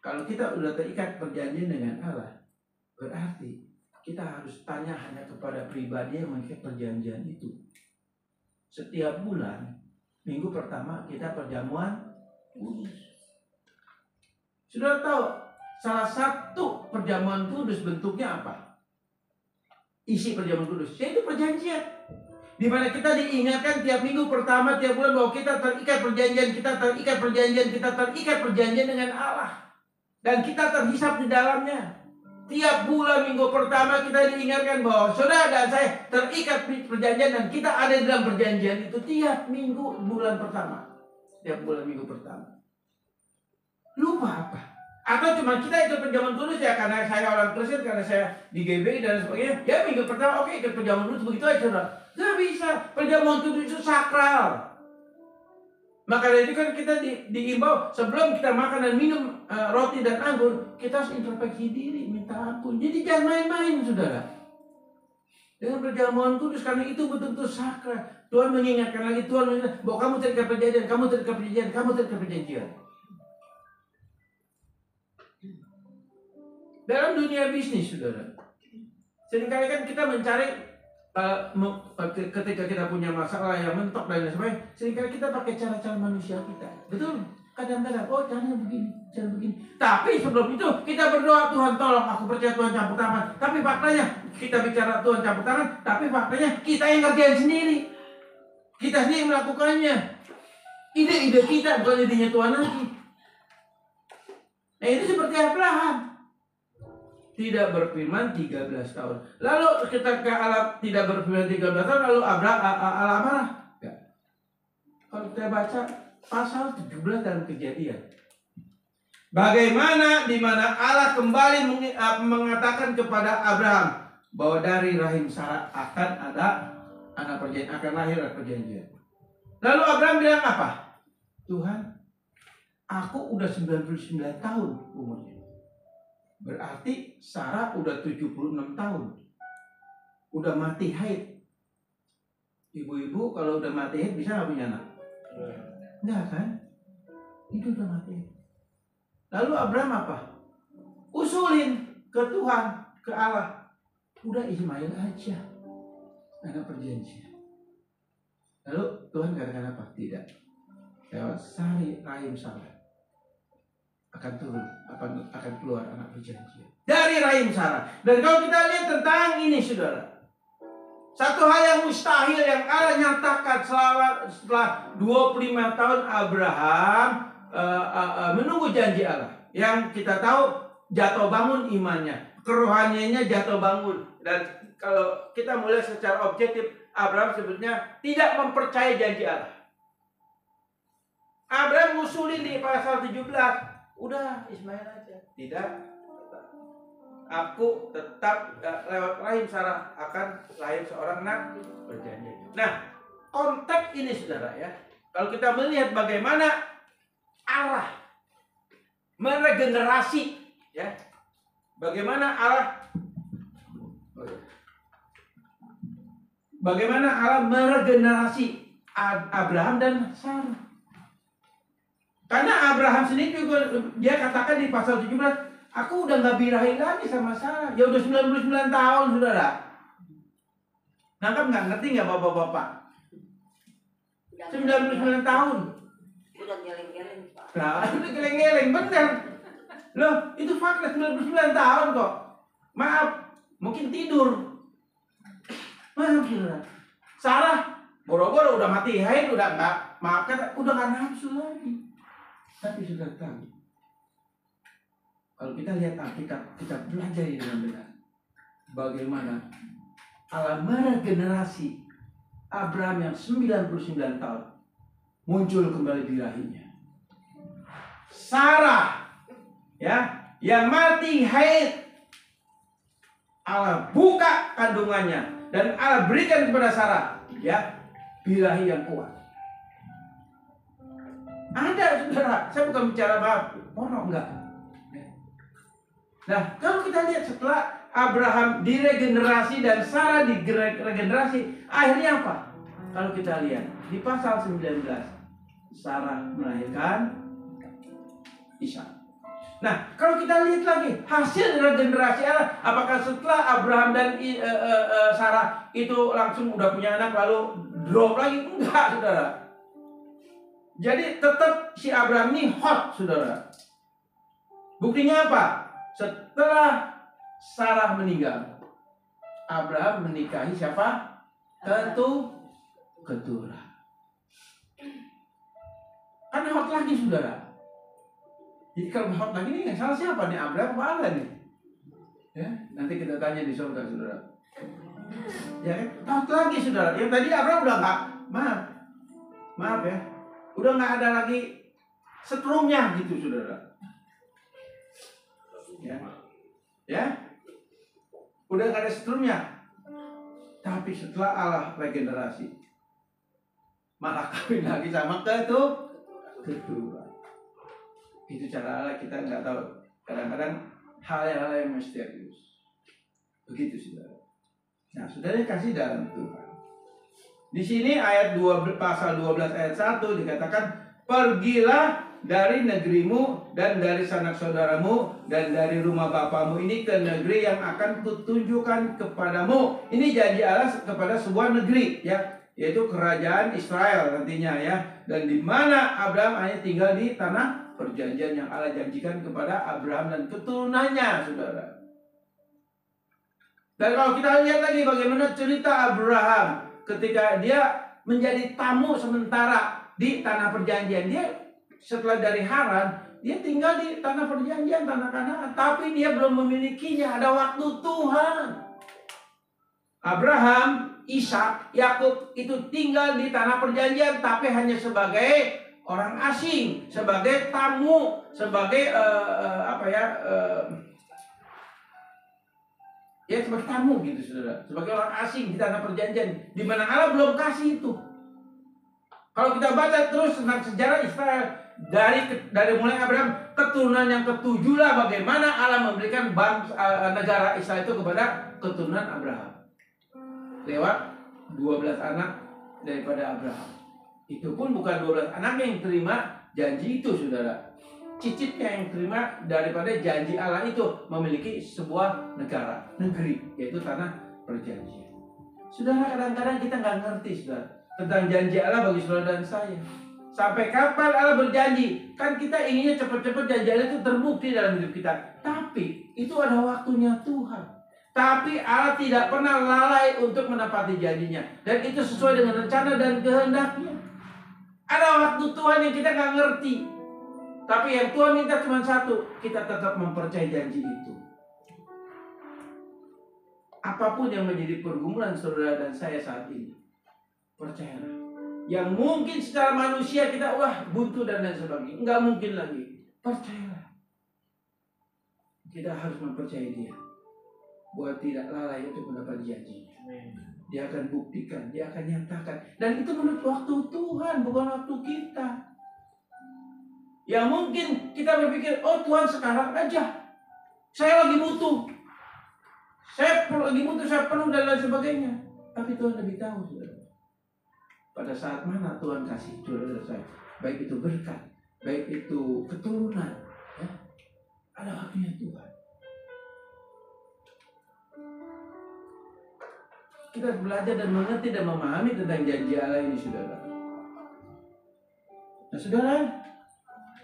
kalau kita udah terikat perjanjian dengan Allah, berarti kita harus tanya hanya kepada pribadi yang mengikat perjanjian itu. Setiap bulan, minggu pertama kita perjamuan kudus. Sudah tahu salah satu perjamuan kudus bentuknya apa? Isi perjamuan kudus, yaitu perjanjian. Di mana kita diingatkan tiap minggu pertama, tiap bulan bahwa kita terikat perjanjian dengan Allah. Dan kita terhisap di dalamnya. Tiap bulan minggu pertama kita diingatkan bahwa saudara dan saya terikat perjanjian dan kita ada di dalam perjanjian itu tiap minggu bulan pertama. Tiap bulan minggu pertama. Lupa apa? Atau cuma kita ikut perjamuan kudus ya karena saya orang Kristen, karena saya di GBI dan sebagainya. Ya minggu pertama oke ikut perjamuan kudus, begitu aja saudara. Gak bisa. Perjamuan kudus itu sakral. Maka dari itu kan kita diimbau sebelum kita makan dan minum roti dan anggur, kita harus introspeksi diri, minta ampun. Jadi jangan main-main saudara. Dengan perjamuan kudus, karena itu betul-betul sakral. Tuhan mengingatkan lagi, Tuhan mengingatkan bahwa kamu terikat perjanjian, kamu terikat perjanjian, kamu terikat perjanjian. Dalam dunia bisnis, saudara, seringkali kan kita mencari ketika kita punya masalah yang mentok dan lain sebagainya, seringkali kita pakai cara-cara manusia kita. Betul? Kadang-kadang, oh caranya begini, cara begini. Tapi sebelum itu kita berdoa, Tuhan tolong, aku percaya Tuhan campur tangan. Tapi faktanya kita bicara Tuhan campur tangan, tapi faktanya kita yang ngerjain sendiri. Kita sendiri melakukannya. Ide-ide kita, bukan idenya Tuhan lagi. Nah itu seperti Abraham. Tidak berfirman 13 tahun. Lalu ketika Allah tidak berfirman 13 tahun, lalu Allah marah? Ya. Kalau kita baca pasal 17 dalam Kejadian, bagaimana di mana Allah kembali mengatakan kepada Abraham bahwa dari rahim Sarah akan ada anak perjanjian, akan lahir anak perjanjian. Lalu Abraham bilang apa? Tuhan, aku udah 99 tahun umurnya. Berarti Sarah udah 76 tahun. Udah mati haid. Ibu-ibu kalau udah mati haid bisa nggak punya anak? Enggak kan? Itu udah mati haid. Lalu Abraham apa? Usulin ke Tuhan, ke Allah. Udah Ismail aja. Anak perjanjian. Lalu Tuhan katakan apa? Tidak. Lewat sari rahim Sarah akan turun, akan keluar anak perjanjian dari rahim Sarah. Dan kalau kita lihat tentang ini, saudara, satu hal yang mustahil yang Allah nyatakan setelah 25 tahun Abraham menunggu janji Allah. Yang kita tahu jatuh bangun imannya, kerohaniannya jatuh bangun. Dan kalau kita mulai secara objektif, Abraham sebetulnya tidak mempercayai janji Allah. Abraham ngusulin di pasal 17. Udah Ismail aja. Tidak. Aku tetap lewat rahim Sarah akan lahir seorang anak perjanjian. Nah, konteks ini saudara ya. Kalau kita melihat bagaimana Allah meregenerasi ya. Bagaimana Allah meregenerasi Abraham dan Sarah. Karena Abraham sendiri juga dia katakan di pasal 17, aku udah gak birahi lagi sama Sarah. Ya udah 99 tahun saudara. Nangkap nggak? Ngerti nggak bapak-bapak? 99 tahun. Udah geleng-geleng Pak. Nah, udah geleng-geleng bener. Loh, itu fakta 99 tahun kok. Maaf, mungkin tidur. Maaf saudara. Sarah boro-boro udah mati haid, udah nggak makan, udah nggak nafsu lagi. Tapi sudah tahu, kalau kita lihat Alkitab, kita belajar dengan benar bagaimana Allah meregenerasi Abraham yang 99 tahun muncul kembali di rahimnya. Sarah ya, yang mati haid, Allah buka kandungannya dan Allah berikan kepada Sarah ya birahi yang kuat. Ada saudara, saya bukan bicara porno enggak. Nah, kalau kita lihat setelah Abraham diregenerasi dan Sarah diregenerasi, akhirnya apa? Kalau kita lihat di pasal 19, Sarah melahirkan Ishak. Nah, kalau kita lihat lagi hasil regenerasi Allah, apakah setelah Abraham dan Sarah itu langsung udah punya anak lalu drop lagi? Enggak, saudara. Jadi tetap si Abraham ini hot, saudara. Buktinya apa? Setelah Sarah meninggal, Abraham menikahi siapa? Keturah. Kan hot lagi, saudara. Jadi kalau hot lagi nih, salah siapa nih? Abraham apa Allah nih? Ya, nanti kita tanya di surga, saudara. Ya kan? Hot lagi, saudara. Yang tadi Abraham udah nggak, maaf ya. Udah nggak ada lagi setrumnya gitu, saudara. Ya, udah nggak ada seterusnya. Tapi setelah Allah regenerasi, malah kawin lagi sama kedua. Itu cara Allah, kita nggak tahu. Kadang-kadang hal-hal yang misterius. Begitu saudara. Nah, saudara kasih dalam Tuhan. Di sini ayat 12, pasal 12 ayat 1 dikatakan, pergilah dari negerimu dan dari sanak saudaramu dan dari rumah bapamu ini ke negeri yang akan kutunjukkan kepadamu. Ini janji Allah kepada sebuah negeri, ya, yaitu kerajaan Israel nantinya, ya. Dan di mana Abraham hanya tinggal di tanah perjanjian yang Allah janjikan kepada Abraham dan keturunannya, saudara. Dan kalau kita lihat lagi bagaimana cerita Abraham ketika dia menjadi tamu sementara di tanah perjanjian, dia setelah dari Haran, dia tinggal di tanah perjanjian, tanah Kanaan, tapi dia belum memilikinya. Ada waktu Tuhan. Abraham, Ishak, Yakub itu tinggal di tanah perjanjian, tapi hanya sebagai orang asing, sebagai tamu, sebagai ya sebagai tamu gitu, saudara, sebagai orang asing di tanah perjanjian, di mana Allah belum kasih itu. Kalau kita baca terus tentang sejarah Israel, dari mulai Abraham, keturunan yang ketujuh lah bagaimana Allah memberikan negara Israel itu kepada keturunan Abraham lewat 12 anak daripada Abraham. Itu pun bukan 12 anak yang terima janji itu, saudara. Cicitnya yang terima daripada janji Allah itu memiliki sebuah negeri, yaitu tanah perjanjian. Saudara, kadang-kadang kita nggak ngerti, saudara, tentang janji Allah bagi saudara dan saya. Sampai kapan Allah berjanji? Kan kita inginnya cepat-cepat janji Allah itu terbukti dalam hidup kita. Tapi itu ada waktunya Tuhan. Tapi Allah tidak pernah lalai untuk menepati janjinya. Dan itu sesuai dengan rencana dan kehendaknya. Ada waktu Tuhan yang kita nggak ngerti. Tapi yang Tuhan minta cuma satu, kita tetap mempercayai janji itu. Apapun yang menjadi pergumulan saudara dan saya saat ini, percayalah. Yang mungkin secara manusia kita buntu dan lain sebagainya, nggak mungkin lagi. Percayalah. Kita harus mempercayai Dia, buat tidak lalai untuk mendapat janji. Dia akan buktikan, Dia akan nyatakan. Dan itu menurut waktu Tuhan, bukan waktu kita. Yang mungkin kita berpikir, oh Tuhan sekarang aja, saya lagi butuh, saya perlu dan lain sebagainya. Tapi Tuhan lebih tahu, saudara, pada saat mana Tuhan kasih saudara saya, baik itu berkat, baik itu keturunan, ya, ada waktunya Tuhan. Kita belajar dan mengerti dan memahami tentang janji Allah ini, saudara. Nah, saudara,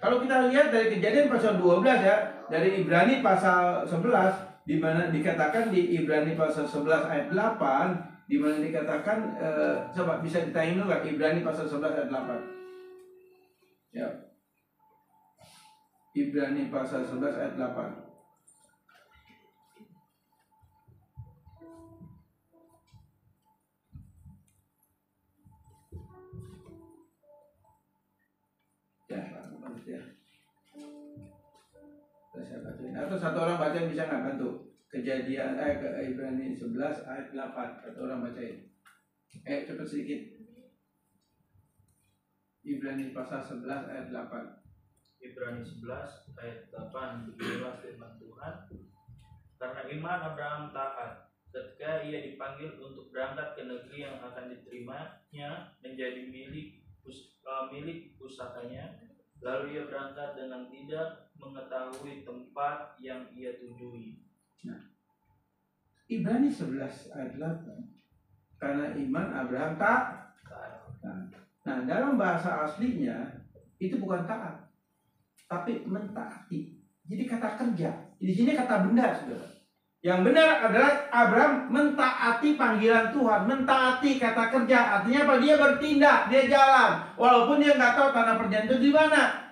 kalau kita lihat dari Kejadian pasal 12, ya, dari Ibrani pasal 11, di mana dikatakan di Ibrani pasal 11 ayat 8, di mana dikatakan, coba bisa ditanya dulu nggak Ibrani pasal 11 ayat 8? Ya. Ibrani pasal 11 ayat 8. Ya. Saya bacain. Atau satu orang baca bisa nggak bantu? Kejadian ke Ibrani 11 ayat 8. Satu orang bacain. Cepat sedikit. Ibrani pasal 11 ayat 8. Ibrani 11 ayat 8. Beginilah firman Tuhan. Karena iman Abraham taat ketika ia dipanggil untuk berangkat ke negeri yang akan diterimanya menjadi milik pusakanya. Lalu ia berangkat dengan tidak mengetahui tempat yang ia tujui. Nah, Ibrani 11 ayat 8. Karena iman Abraham taat. Nah, dalam bahasa aslinya itu bukan taat, tapi mentaati. Jadi kata kerja. Di sini kata benda, saudara. Yang benar adalah Abraham mentaati panggilan Tuhan, mentaati kata kerja. Artinya apa? Dia bertindak, dia jalan, walaupun dia nggak tahu tanah perjanjian itu di mana.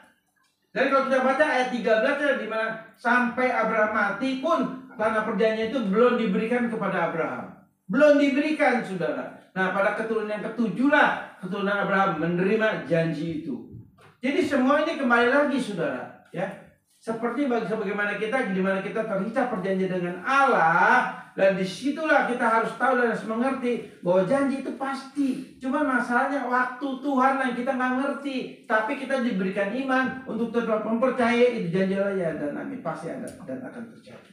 Dan kalau kita baca ayat 13, di mana sampai Abraham mati pun tanah perjanjian itu belum diberikan kepada Abraham, belum diberikan, saudara. Nah, pada keturunan yang ketujuh lah keturunan Abraham menerima janji itu. Jadi semua ini kembali lagi, saudara, ya. Seperti bagaimana kita, di mana kita terikat perjanjian dengan Allah, dan disitulah kita harus tahu dan harus mengerti bahwa janji itu pasti. Cuma masalahnya waktu Tuhan yang kita nggak ngerti, tapi kita diberikan iman untuk tetap mempercayai itu janji Allah, ya dan amin, pasti ada dan akan terjadi.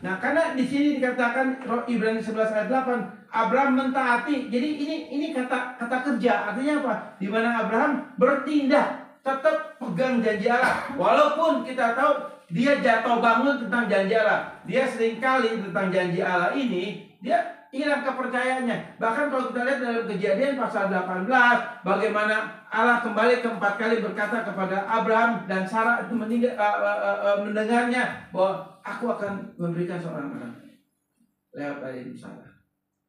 Nah, karena di sini dikatakan Ibrani 11 ayat 8, Abraham mentaati. Jadi ini kata kerja, artinya apa? Di mana Abraham bertindak, tetap pegang janji Allah. Walaupun kita tahu dia jatuh bangun tentang janji Allah. Dia seringkali tentang janji Allah ini, dia hilang kepercayaannya. Bahkan kalau kita lihat dalam Kejadian pasal 18, bagaimana Allah kembali keempat kali berkata kepada Abraham, dan Sarah itu mendengarnya bahwa aku akan memberikan seorang anak lewat dari Sarah.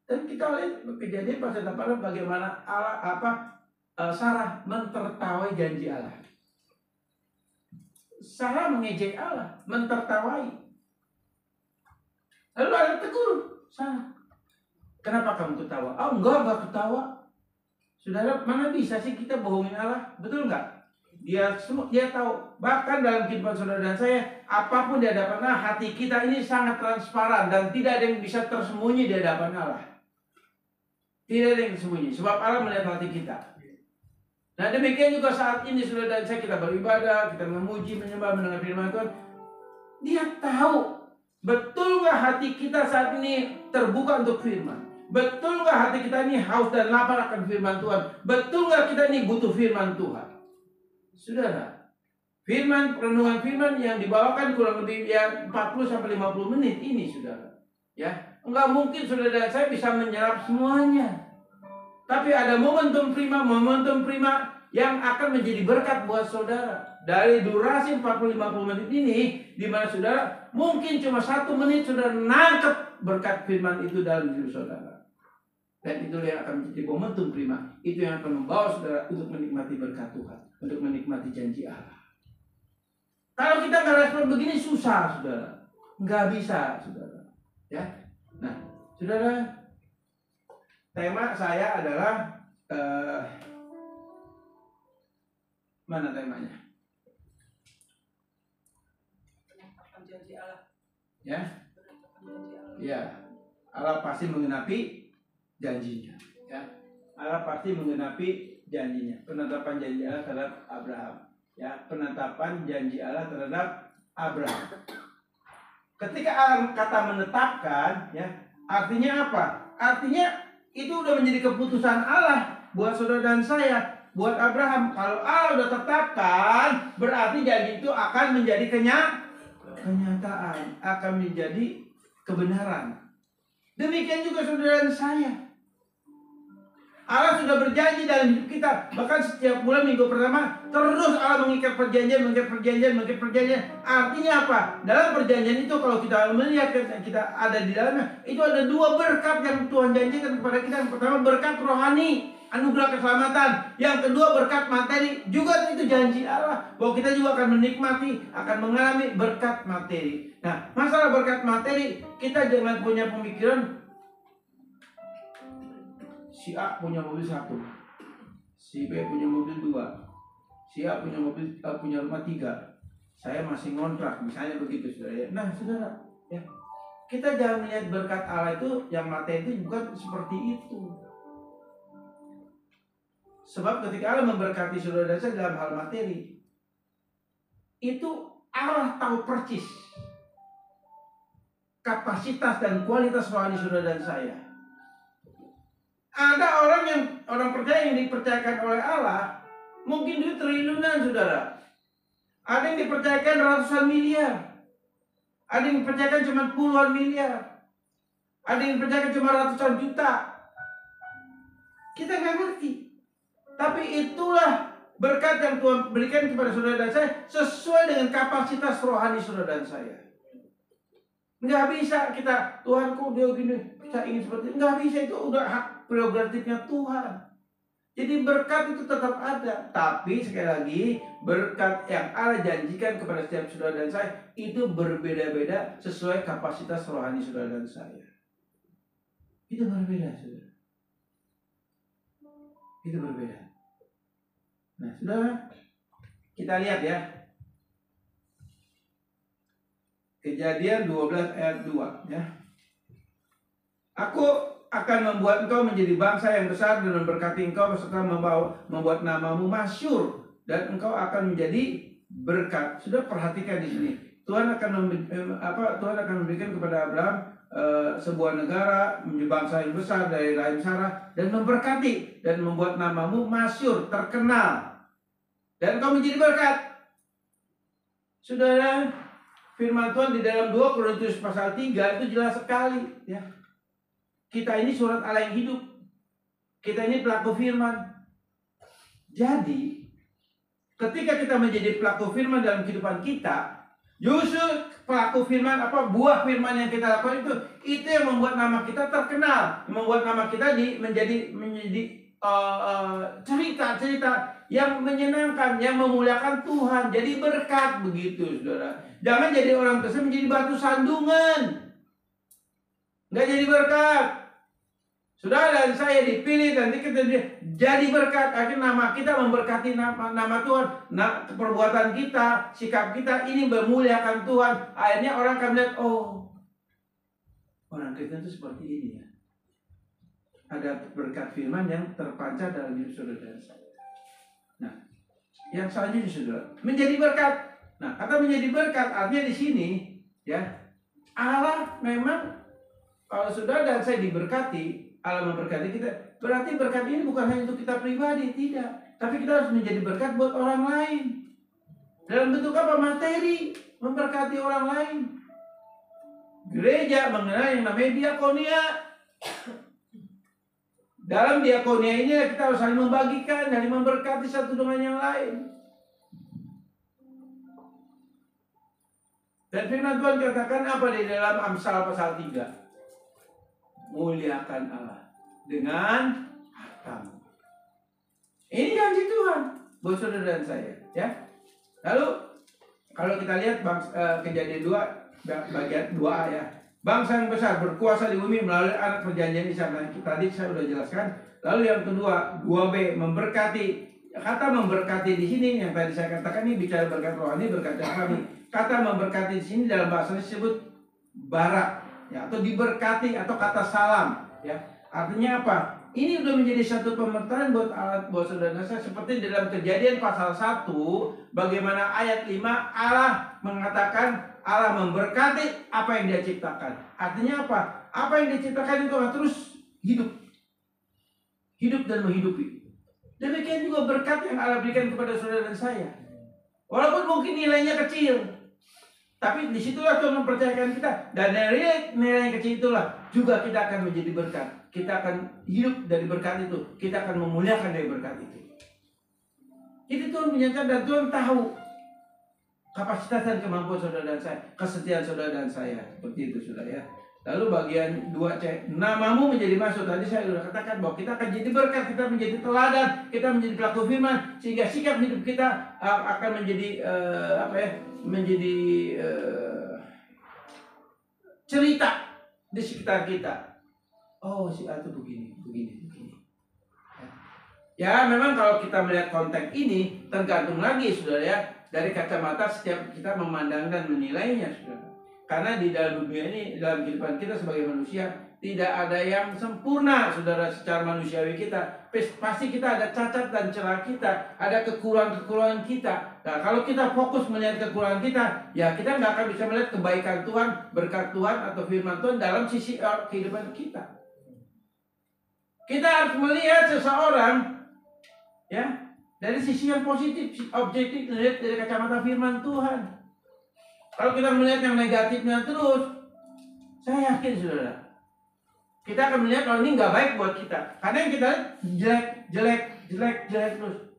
Dan kita lihat Kejadian pasal 18 bagaimana Sarah mentertawai janji Allah. Sarah mengejek Allah, mentertawai. Lalu Allah tegur Sarah, kenapa kamu ketawa? Oh enggak ketawa. Saudara, mana bisa sih kita bohongin Allah? Betul nggak? Dia tahu. Bahkan dalam kehidupan saudara dan saya, apapun di hadapan Allah, hati kita ini sangat transparan dan tidak ada yang bisa tersembunyi di hadapan Allah. Tidak ada yang tersembunyi, sebab Allah melihat hati kita. Nah, demikian juga saat ini saudara dan saya, kita beribadah, kita memuji, menyembah, mendengar firman Tuhan. Dia tahu betul nggak hati kita saat ini terbuka untuk firman. Betul nggak hati kita ini haus dan lapar akan firman Tuhan. Betul nggak kita ini butuh firman Tuhan. Saudara, renungan firman yang dibawakan kurang lebih 40-50 menit ini, saudara. Ya, nggak mungkin saudara dan saya bisa menyerap semuanya. Tapi ada momentum prima yang akan menjadi berkat buat saudara. Dari durasi 40-50 menit ini, di mana saudara mungkin cuma 1 menit saudara nangkep berkat firman itu dalam diri saudara. Dan itulah yang akan menjadi momentum prima. Itu yang akan membawa saudara untuk menikmati berkat Tuhan, untuk menikmati janji Allah. Kalau kita nggak respon begini, susah saudara. Nggak bisa saudara. Ya, nah saudara, tema saya adalah mana temanya? Janji Allah. Ya, Janji Allah. ya, Allah pasti mengenapi janjinya. Ya, Allah pasti mengenapi janjinya. Penetapan janji Allah terhadap Abraham. Ya, penetapan janji Allah terhadap Abraham. Ketika Allah kata menetapkan, ya, artinya apa? Artinya itu udah menjadi keputusan Allah buat saudara dan saya, buat Abraham. Kalau Allah udah tetapkan, berarti janji itu akan menjadi kenyataan, akan menjadi kebenaran. Demikian juga saudara dan saya. Allah sudah berjanji dalam hidup kita. Bahkan setiap bulan minggu pertama, terus Allah mengikat perjanjian. Artinya apa? Dalam perjanjian itu, kalau kita melihat kita ada di dalamnya, itu ada 2 berkat yang Tuhan janjikan kepada kita. Yang pertama berkat rohani, anugerah keselamatan. Yang kedua berkat materi, juga itu janji Allah bahwa kita juga akan menikmati, akan mengalami berkat materi. Nah, masalah berkat materi, kita jangan punya pemikiran si A punya mobil 1, si B punya mobil 2, si A punya rumah 3, saya masih ngontrak, misalnya begitu saudara. Nah saudara, ya, kita jangan melihat berkat Allah itu yang materi itu bukan seperti itu. Sebab ketika Allah memberkati saudara dan saya dalam hal materi, itu Allah tahu persis kapasitas dan kualitas rohani saudara dan saya. Ada orang percaya yang dipercayakan oleh Allah mungkin duit triliunan saudara. Ada yang dipercayakan ratusan miliar. Ada yang dipercayakan cuma puluhan miliar. Ada yang dipercayakan cuma ratusan juta. Kita nggak ngerti. Tapi itulah berkat yang Tuhan berikan kepada saudara dan saya sesuai dengan kapasitas rohani saudara dan saya. Nggak bisa kita, Tuhanku dia gini, saya ingin seperti itu. Nggak bisa, itu udah hak prerogatifnya Tuhan. Jadi berkat itu tetap ada. Tapi sekali lagi, berkat yang Allah janjikan kepada setiap saudara dan saya itu berbeda-beda sesuai kapasitas rohani saudara dan saya. Itu berbeda saudara. Itu berbeda. Nah saudara, Kita lihat ya. Kejadian 12 ayat 2 ya. Aku akan membuat engkau menjadi bangsa yang besar dan memberkati engkau serta membuat namamu masyhur dan engkau akan menjadi berkat. Sudah perhatikan di sini. Tuhan akan memberikan kepada Abraham sebuah negara, menjadi bangsa yang besar dari rahim Sarah dan memberkati dan membuat namamu masyhur, terkenal. Dan engkau menjadi berkat. Saudara, firman Tuhan di dalam 2 Korintus pasal 3 itu jelas sekali ya. Kita ini surat Allah yang hidup. Kita ini pelaku firman. Jadi, ketika kita menjadi pelaku firman dalam kehidupan kita, justru pelaku firman buah firman yang kita lakukan itu yang membuat nama kita terkenal, membuat nama kita menjadi cerita-cerita yang menyenangkan, yang memuliakan Tuhan, jadi berkat begitu, saudara. Jangan jadi orang tersebut menjadi batu sandungan, nggak jadi berkat. Saudara dan saya dipilih, nanti kita jadi berkat. Akhirnya nama kita memberkati nama Tuhan. Nah, perbuatan kita, sikap kita ini memuliakan Tuhan. Akhirnya orang akan melihat, oh, orang Kristen itu seperti ini ya. Ada berkat firman yang terpancar dalam hidup saudara dan saya. Nah, yang selanjutnya saudara, menjadi berkat. Nah, kata menjadi berkat artinya di sini ya, Allah memang kalau saudara dan saya diberkati, Allah memberkati kita, berarti berkat ini bukan hanya untuk kita pribadi, tidak. Tapi kita harus menjadi berkat buat orang lain. Dalam bentuk apa? Materi, memberkati orang lain. Gereja mengenal yang namanya diakonia. Dalam diakonia ini kita harus saling membagikan, saling memberkati satu dengan yang lain. Dan firman Tuhan katakan apa di dalam Amsal pasal 3? Muliakan Allah dengan hartamu. Ini janji Tuhan buat saudara dan saya, ya. Lalu kalau kita lihat Kejadian 2 bagian 2a ya. Bangsa yang besar berkuasa di bumi melalui anak perjanjian Ishak. Tadi saya sudah jelaskan. Lalu yang kedua, 2b, memberkati. Kata memberkati di sini yang tadi saya katakan ini bicara berkat rohani, berkat jasmani. Kata memberkati di sini dalam bahasa disebut barak. Ya, atau diberkati atau kata salam ya. Artinya apa? Ini sudah menjadi satu pemetaan buat saudara saya, seperti dalam Kejadian pasal 1 bagaimana ayat 5 Allah mengatakan Allah memberkati apa yang dia ciptakan. Artinya apa? Apa yang diciptakan itu akan terus hidup dan menghidupi. Demikian juga berkat yang Allah berikan kepada saudara dan saya. Walaupun mungkin nilainya kecil, tapi disitulah Tuhan mempercayakan kita. Dan dari nilai yang kecil itulah juga kita akan menjadi berkat. Kita akan hidup dari berkat itu. Kita akan memuliakan dari berkat itu. Jadi Tuhan menyatakan dan Tuhan tahu kapasitas dan kemampuan saudara dan saya. Kesetiaan saudara dan saya. Seperti itu saudara ya. Lalu bagian 2C, namamu menjadi masyhur. Tadi saya sudah katakan bahwa kita akan jadi berkat, kita menjadi teladan, kita menjadi pelaku firman, sehingga sikap hidup kita akan menjadi menjadi cerita di sekitar kita. Oh, si A itu begini. Ya, memang kalau kita melihat konteks ini tergantung lagi saudara ya, dari kacamata setiap kita memandang dan menilainya saudara. Karena di dalam dunia ini, dalam kehidupan kita sebagai manusia, tidak ada yang sempurna, saudara, secara manusiawi kita. Pasti kita ada cacat dan celah kita, ada kekurangan-kekurangan kita. Nah, kalau kita fokus melihat kekurangan kita, ya kita nggak akan bisa melihat kebaikan Tuhan, berkat Tuhan, atau firman Tuhan dalam sisi kehidupan kita. Kita harus melihat seseorang, ya, dari sisi yang positif, objektif, melihat dari kacamata firman Tuhan. Kalau kita melihat yang negatifnya terus, saya yakin saudara, kita akan melihat kalau ini nggak baik buat kita. Karena yang kita lihat jelek terus.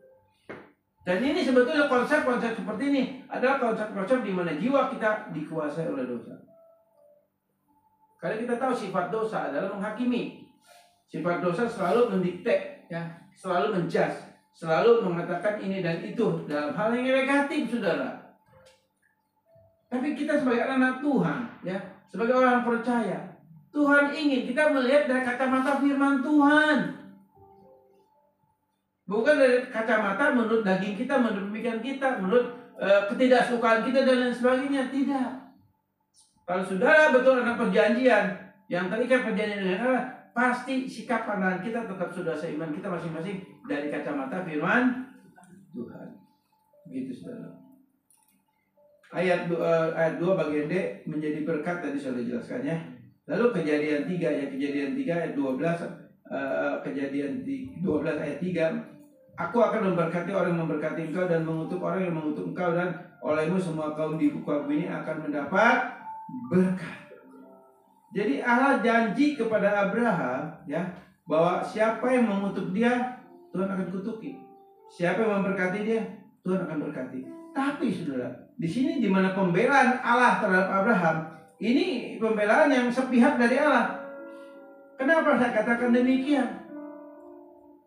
Dan ini sebetulnya konsep-konsep seperti ini adalah konsep-konsep di mana jiwa kita dikuasai oleh dosa. Karena kita tahu sifat dosa adalah menghakimi. Sifat dosa selalu mendikte, ya, selalu menjudge, selalu mengatakan ini dan itu dalam hal yang negatif, saudara. Tapi kita sebagai anak Tuhan, ya, sebagai orang percaya, Tuhan ingin kita melihat dari kacamata firman Tuhan. Bukan dari kacamata menurut daging kita, menurut pemikiran kita, menurut ketidaksukaan kita dan lain sebagainya. Tidak. Kalau saudara betul anak perjanjian yang terikat perjanjian dengan Allah, pasti sikap pandangan kita tetap sudah seiman kita masing-masing dari kacamata firman Tuhan. Begitu saudara. Ayat 2 bagian D menjadi berkat tadi sudah dijelaskannya. Lalu kejadian 3 ya, kejadian 3 ayat 12, kejadian 12 ayat 3. Aku akan memberkati orang yang memberkati engkau dan mengutuk orang yang mengutuk engkau, dan olehmu semua kaum di muka bumi akan mendapat berkat. Jadi Allah janji kepada Abraham ya, bahwa siapa yang mengutuk dia, Tuhan akan kutuki. Siapa yang memberkati dia, Tuhan akan berkati. Tapi saudara, di sini di mana pembelaan Allah terhadap Abraham, ini pembelaan yang sepihak dari Allah. Kenapa saya katakan demikian?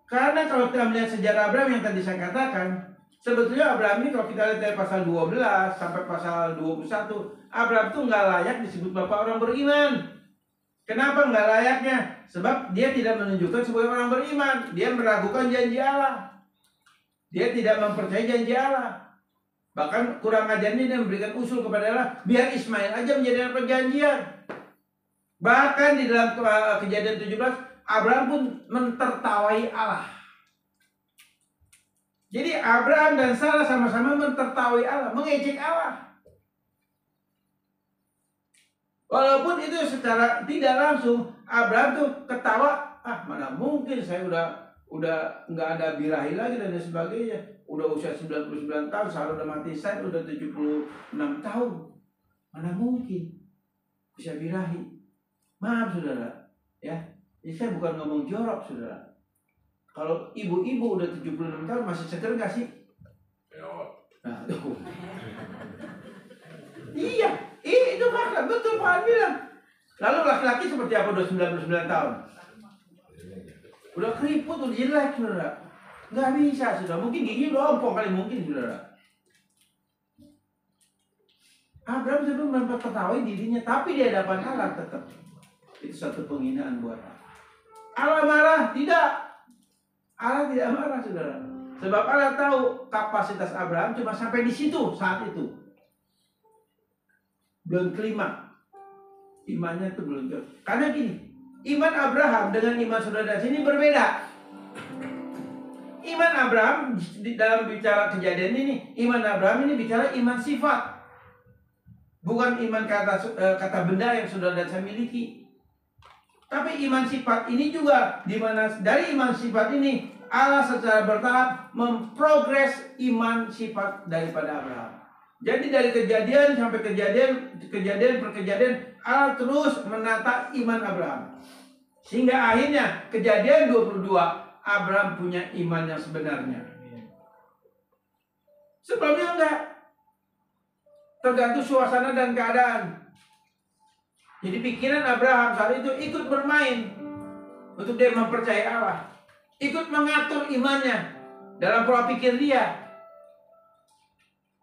Karena kalau kita melihat sejarah Abraham yang tadi saya katakan, sebetulnya Abraham ini kalau kita lihat dari pasal 12 sampai pasal 21, Abraham itu nggak layak disebut bapak orang beriman. Kenapa nggak layaknya? Sebab dia tidak menunjukkan sebagai orang beriman. Dia meragukan janji Allah. Dia tidak mempercayai janji Allah. Bahkan kurang ajarnya dia memberikan usul kepada Allah, biar Ismail aja menjadi anak perjanjian. Bahkan di dalam kejadian 17, Abraham pun mentertawai Allah. Jadi Abraham dan Sarah sama-sama mentertawai Allah, mengejek Allah. Walaupun itu secara tidak langsung, Abraham tuh ketawa, mana mungkin saya udah nggak ada birahi lagi dan sebagainya. Udah usia 99 tahun, Sarah udah mati, saya udah 76 tahun. Mana mungkin bisa birahi. Maaf saudara, ya. Ini saya bukan ngomong jorok saudara. Kalau ibu-ibu udah 76 tahun masih seger gak sih? Nah, tuh. Iya, itu fakta, betul Pak bilang. Lalu laki-laki seperti apa udah 99 tahun? Udah keriput, udah jelek saudara. Gak bisa saudara, mungkin gigi udah ompong kali mungkin saudara. Abraham sebelum memperketahui dirinya, tapi di hadapan Allah tetap. Itu satu penghinaan buat Allah. Allah marah? Tidak. Allah tidak marah saudara. Sebab Allah tahu kapasitas Abraham cuma sampai di situ saat itu. Belum kelima. Imannya itu belum jauh. Karena gini, iman Abraham dengan iman saudara sini berbeda. Iman Abraham di dalam bicara kejadian ini, iman Abraham ini bicara iman sifat. Bukan iman kata benda yang saudara dan saya miliki. Tapi iman sifat ini juga, di mana dari iman sifat ini Allah secara bertahap memprogres iman sifat daripada Abraham. Jadi dari kejadian sampai kejadian per kejadian, Allah terus menata iman Abraham. Sehingga akhirnya kejadian 22, Abraham punya iman yang sebenarnya. Sebelumnya enggak. Tergantung suasana dan keadaan. Jadi pikiran Abraham saat itu ikut bermain untuk dia mempercayai Allah, ikut mengatur imannya dalam pola pikir dia.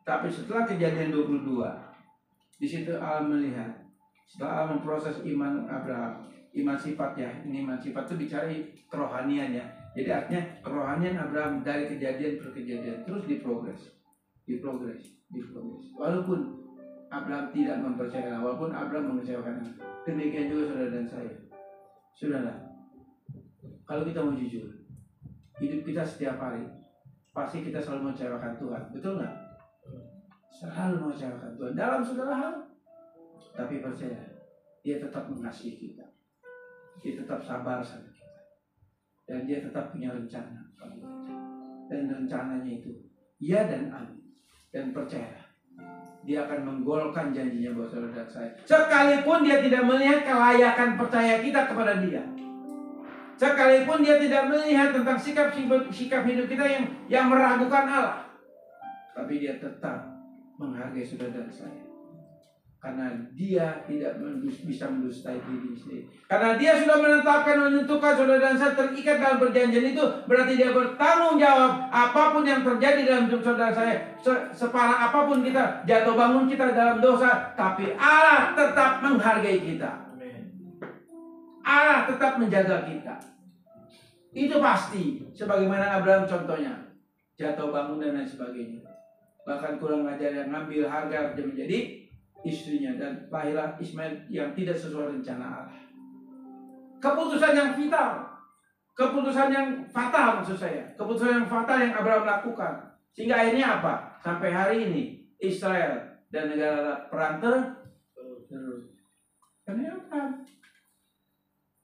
Tapi setelah kejadian 22, di situ Allah melihat, setelah Allah memproses iman Abraham, iman sifat ya, ini iman sifat itu bicara kerohanian ya. Jadi artinya kerohanian Abraham dari kejadian per kejadian terus diprogres. Walaupun Abraham tidak mempercayai Allah, walaupun Abraham mengecewakan Allah. Demikian juga saudara dan saya. Saudara, kalau kita mau jujur, hidup kita setiap hari pasti kita selalu mengecewakan Tuhan, betul nggak? Selalu mengecewakan Tuhan dalam segala hal. Tapi percaya, Dia tetap mengasihi kita. Dia tetap sabar sama kita. Dan Dia tetap punya rencana bagi kita. Dan rencananya itu ya dan amin. Dan percaya, Dia akan menggolkan janjinya buat saudara dan saya. Sekalipun Dia tidak melihat kelayakan percaya kita kepada Dia. Sekalipun Dia tidak melihat tentang sikap hidup kita yang meragukan Allah. Tapi Dia tetap menghargai saudara dan saya. Karena Dia tidak bisa mendustai diri sendiri. Karena Dia sudah menetapkan, menentukan saudara dan saya terikat dalam perjanjian itu, berarti Dia bertanggung jawab apapun yang terjadi dalam hidup saudara saya. Separah apapun kita, jatuh bangun kita dalam dosa, tapi Allah tetap menghargai kita. Allah tetap menjaga kita. Itu pasti. Sebagaimana Abraham contohnya. Jatuh bangun dan lain sebagainya. Bahkan kurang ajar yang ngambil Hagar dia menjadi istrinya. Dan lahirlah Ismail yang tidak sesuai rencana Allah. Keputusan yang vital. Keputusan yang fatal maksud saya. Keputusan yang fatal yang Abraham lakukan. Sehingga akhirnya apa? Sampai hari ini Israel dan negara perang terus. Karena Abraham.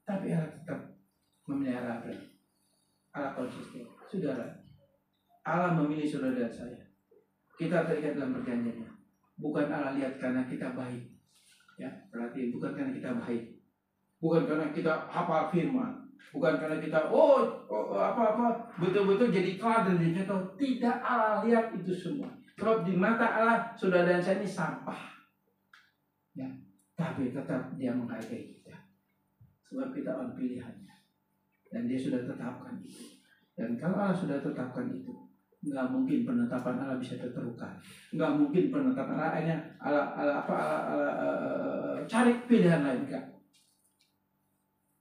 Tapi Allah tetap memelihara Abraham. Allah konsisten. Saudara, Allah memilih saudara dan saya. Kita terikat dalam perjanjiannya. Bukan Allah lihat karena kita baik. Ya, perhatiin, bukan karena kita baik. Bukan karena kita hafal firman. Bukan karena kita betul-betul jadi teladan dan contoh. Tidak, Allah lihat itu semua. Sebab di mata Allah saudara dan saya ini sampah. Ya, tapi tetap Dia menghargai kita. Sebab kita orang pilihannya. Dan Dia sudah tetapkan itu. Dan kalau Allah sudah tetapkan itu, nggak mungkin penetapan Allah bisa tertukar. Nggak mungkin penetapan Allah hanya cari pilihan lain, enggak.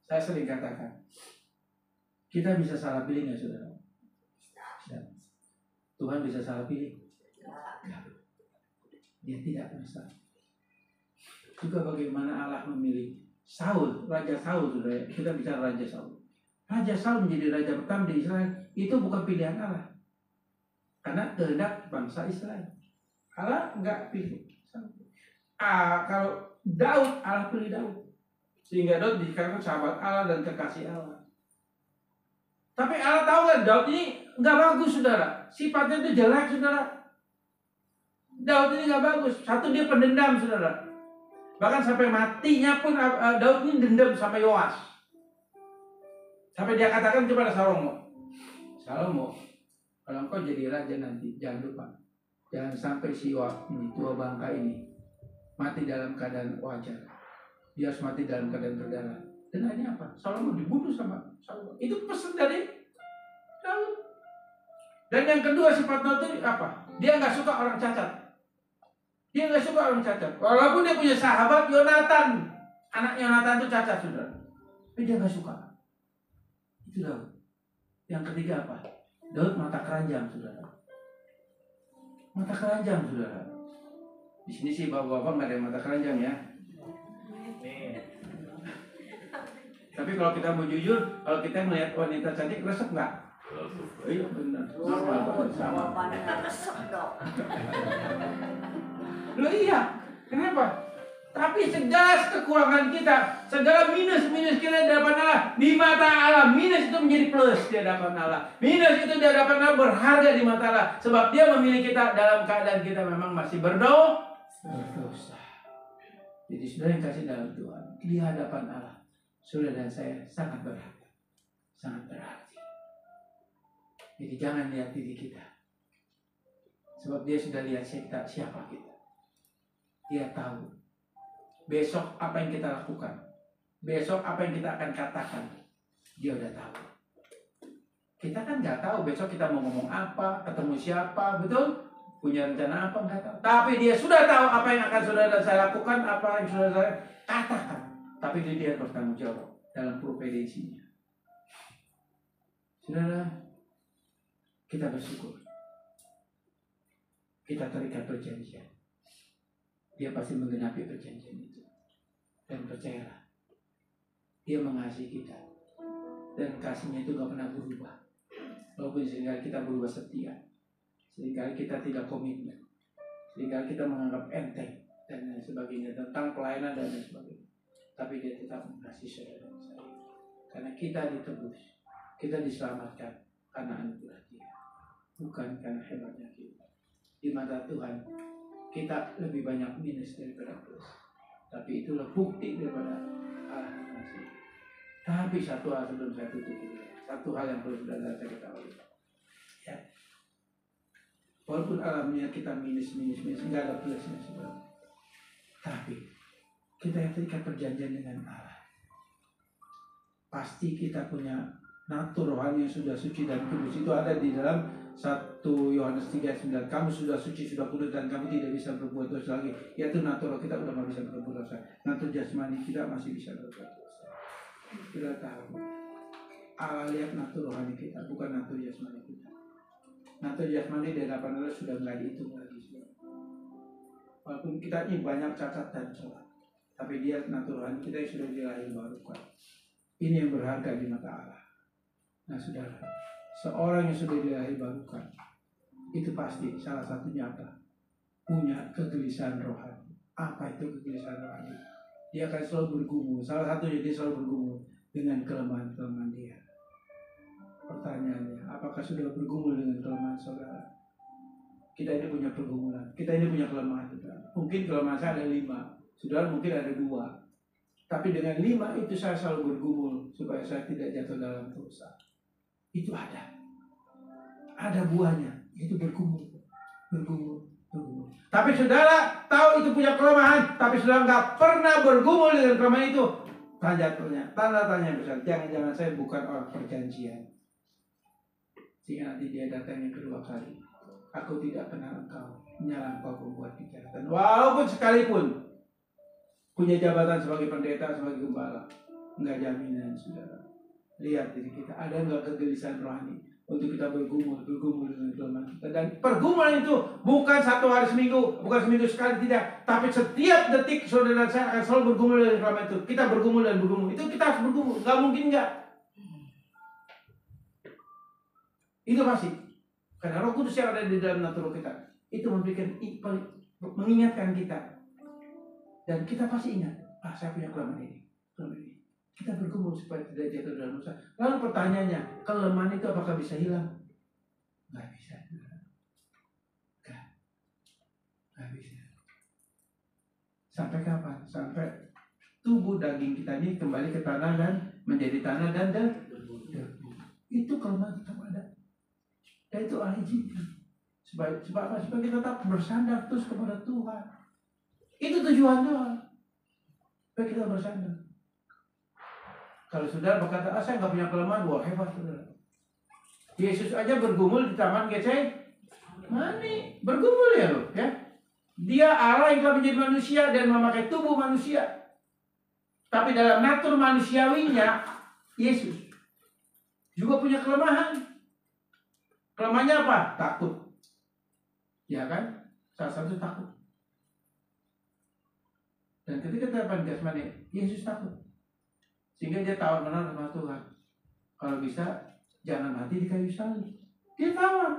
Saya sering katakan, kita bisa salah pilih nggak, saudara? Tuhan bisa salah pilih? Enggak. Dia tidak bisa. Juga bagaimana Allah memilih Saul, Raja Saul, saudara. Kita bicara Raja Saul. Raja Saul menjadi raja pertama di Israel, itu bukan pilihan Allah. Karena kehendak bangsa Israel. Allah enggak pilih. Kalau Daud, Allah pilih Daud. Sehingga Daud dikatakan sahabat Allah dan kekasih Allah. Tapi Allah tahu kan Daud ini enggak bagus, saudara. Sifatnya itu jelek, saudara. Daud ini enggak bagus. Satu, dia pendendam, saudara. Bahkan sampai matinya pun Daud ini dendam sama Yoas. Sampai dia katakan kepada Salomo, kalau engkau jadi raja nanti, jangan lupa, jangan sampai si Yoas ini, tua bangka ini, mati dalam keadaan wajar. Dia harus mati dalam keadaan berdarah. Dan akhirnya apa? Salomo dibunuh sama Salomo. Itu pesan dari Daud. Dan yang kedua sifat Daud itu apa? Dia nggak suka orang cacat. Dia nggak suka orang cacat. Walaupun dia punya sahabat Yonatan, anak Yonatan itu cacat, saudara. Tapi dia nggak suka. Itu Daud. Yang ketiga apa? Daud mata keranjang, saudara. Mata keranjang, saudara. Di sini sih bapak-bapak nggak ada yang mata keranjang ya. Tapi kalau kita mau jujur, kalau kita melihat wanita cantik, resep nggak? Iya benar. Sama. Loh iya, kenapa? Tapi segala kekurangan kita, segala minus kita di hadapan Allah, di mata Allah, minus itu menjadi plus di hadapan Allah. Minus itu di hadapan Allah berharga di mata Allah. Sebab Dia memilih kita dalam keadaan kita memang masih berdosa. Jadi saudara yang kasih dalam Tuhan, di hadapan Allah, saudara dan saya sangat berharga. Sangat berarti. Jadi jangan lihat diri kita. Sebab Dia sudah lihat siapa kita. Dia tahu besok apa yang kita lakukan, besok apa yang kita akan katakan, Dia udah tahu. Kita kan nggak tahu besok kita mau ngomong apa, ketemu siapa, betul? Punya rencana apa, nggak tahu. Tapi Dia sudah tahu apa yang akan saudara dan saya lakukan, apa yang saudara saya katakan. Tapi Dia bertanggung jawab dalam providensinya. Saudara, kita bersyukur. Kita terikat perjanjian. Dia pasti menggenapi perjanjian itu. Dan percayalah, Dia mengasihi kita. Dan kasihnya itu gak pernah berubah. Walaupun seringkali kita berubah setia. Seringkali kita tidak komitmen. Seringkali kita menganggap enteng. Dan lain sebagainya. Tentang pelayanan dan lain sebagainya. Tapi Dia tetap mengasihi saudara dan saya. Karena kita ditebus. Kita diselamatkan. Karena anugerah Dia. Bukan karena hebatnya kita. Di mata Tuhan, kita lebih banyak minus daripada plus. Tapi itulah bukti daripada Allah kasih. Tapi satu hal sebelum saya tutup ini, satu hal yang perlu saudara saya ketahui. Ya. Walaupun Allah melihat kita minus, enggak ada plusnya sebenarnya. Tapi kita yang terikat perjanjian dengan Allah. Pasti kita punya natur rohani yang sudah suci dan kudus. Itu ada di dalam 1 Yohanes 3:9. Kamu sudah suci, sudah kudus, dan kamu tidak bisa berbuat dosa lagi. Yaitu natur kita udah nggak bisa berbuat dosa. Natur jasmani kita masih bisa berbuat dosa. Kita tahu Allah lihat natur rohani kita, bukan natur jasmani kita. Natur jasmani di hadapan Allah sudah nggak dihitung lagi. Walaupun kita ini banyak cacat dan celah, tapi dia natur rohani kita yang sudah dilahirkan. Ini yang berharga di mata Allah. Nah saudara, seorang yang sudah dilahirkan itu pasti salah satunya apa? Punya kegelisahan rohani. Apa itu kegelisahan rohani? Dia akan selalu bergumul. Salah satunya dia selalu bergumul dengan kelemahan-kelemahan dia. Pertanyaannya, apakah sudah bergumul dengan kelemahan saudara? Kita ini punya pergumulan, kita ini punya kelemahan juga. Mungkin kelemahan saya ada 5, saudara mungkin ada 2. Tapi dengan 5 itu saya selalu bergumul supaya saya tidak jatuh dalam dosa. Itu ada buahnya, itu bergumul. Tapi saudara tahu itu punya kelemahan, tapi saudara nggak pernah bergumul dengan kelemahan itu. Tanda tanya besar. Jangan-jangan saya bukan orang perjanjian. Sehingga nanti dia datang yang kedua kali. Aku tidak kenal engkau, menyala engkau membuat kejahatan. Walaupun sekalipun punya jabatan sebagai pendeta, sebagai gembala, enggak jaminan saudara. Lihat diri kita, ada enggak kegelisahan rohani untuk kita bergumul dengan kelemahan kita. Dan pergumulan itu bukan 1 hari seminggu, bukan seminggu sekali, tidak. Tapi setiap detik saudara saya akan selalu bergumul dengan kelemahan itu. Kita bergumul dan bergumul. Itu kita harus bergumul, enggak mungkin enggak. Itu pasti. Karena Roh Kudus yang ada di dalam natur kita itu mengingatkan kita, dan kita pasti ingat, saya punya kelemahan ini. Kita bergumul supaya tidak jatuh dalam dosa. Lalu pertanyaannya, kelemahan itu apakah bisa hilang? Nggak bisa. Nggak bisa. Sampai kapan? Sampai tubuh daging kita ini kembali ke tanah dan menjadi tanah dan debu. Itu kelemahan tetap ada. Dan itu Allah izinkan. Supaya kita tetap bersandar terus kepada Tuhan. Itu tujuannya. Supaya kita bersandar. Kalau saudara berkata, saya nggak punya kelemahan, wah hebat saudara. Yesus aja bergumul di taman Getsemani. Bergumul ya loh, ya. Dia Allah yang telah menjadi manusia dan memakai tubuh manusia. Tapi dalam natur manusiawinya, Yesus juga punya kelemahan. Kelemahannya apa? Takut. Ya kan? Salah satu takut. Dan ketika taman Getsemani, Yesus takut. Sehingga dia tawar-menawar sama Tuhan. Kalau bisa, jangan mati di kayu salib. Dia tawar.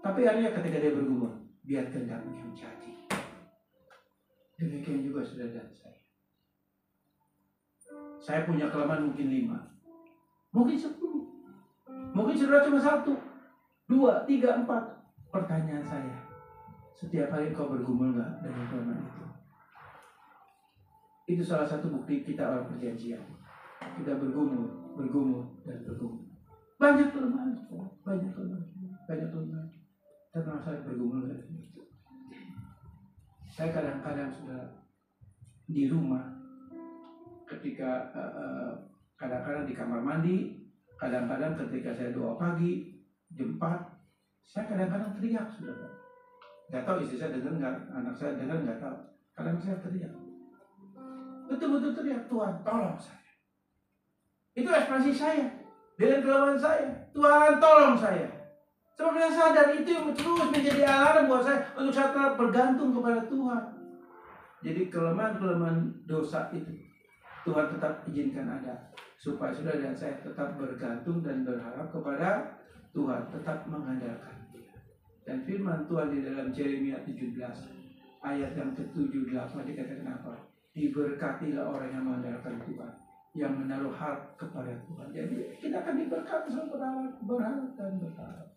Tapi akhirnya ketika dia bergumul, biar kehendakmu yang jadi. Demikian juga saudara dan saya. Saya punya kelemahan mungkin 5. Mungkin 10. Mungkin saudara cuma 1. 2, 3, 4. Pertanyaan saya, setiap hari kau bergumul nggak dengan kelemahan itu? Itu salah satu bukti kita orang perjanjian. Kita bergumul, dan bergumul. Banyak kelemahan. Dan saya bergumul dengan itu. Saya kadang-kadang sudah di rumah, ketika kadang-kadang di kamar mandi, kadang-kadang ketika saya doa pagi, jam 4, saya kadang-kadang teriak, saudara. Nggak tahu istri saya dengar nggak, anak saya dengar nggak tahu. Kadang saya teriak, betul-betul teriak, Tuhan tolong saya. Itu ekspresi saya dengan kelemahan saya. Tuhan tolong saya. Sebab saya sadar itu yang terus menjadi alarm buat saya untuk saya tetap bergantung kepada Tuhan. Jadi kelemahan-kelemahan dosa itu Tuhan tetap izinkan ada, supaya saudara dan saya tetap bergantung dan berharap kepada Tuhan, tetap mengandalkan Dia. Dan firman Tuhan di dalam Yeremia 17 ayat yang ke-7-8 dikatakan apa? Diberkatilah orang yang mengandalkan Tuhan, yang menaruh harap kepada Tuhan. Jadi kita akan diberkati sama berharap dan berharap.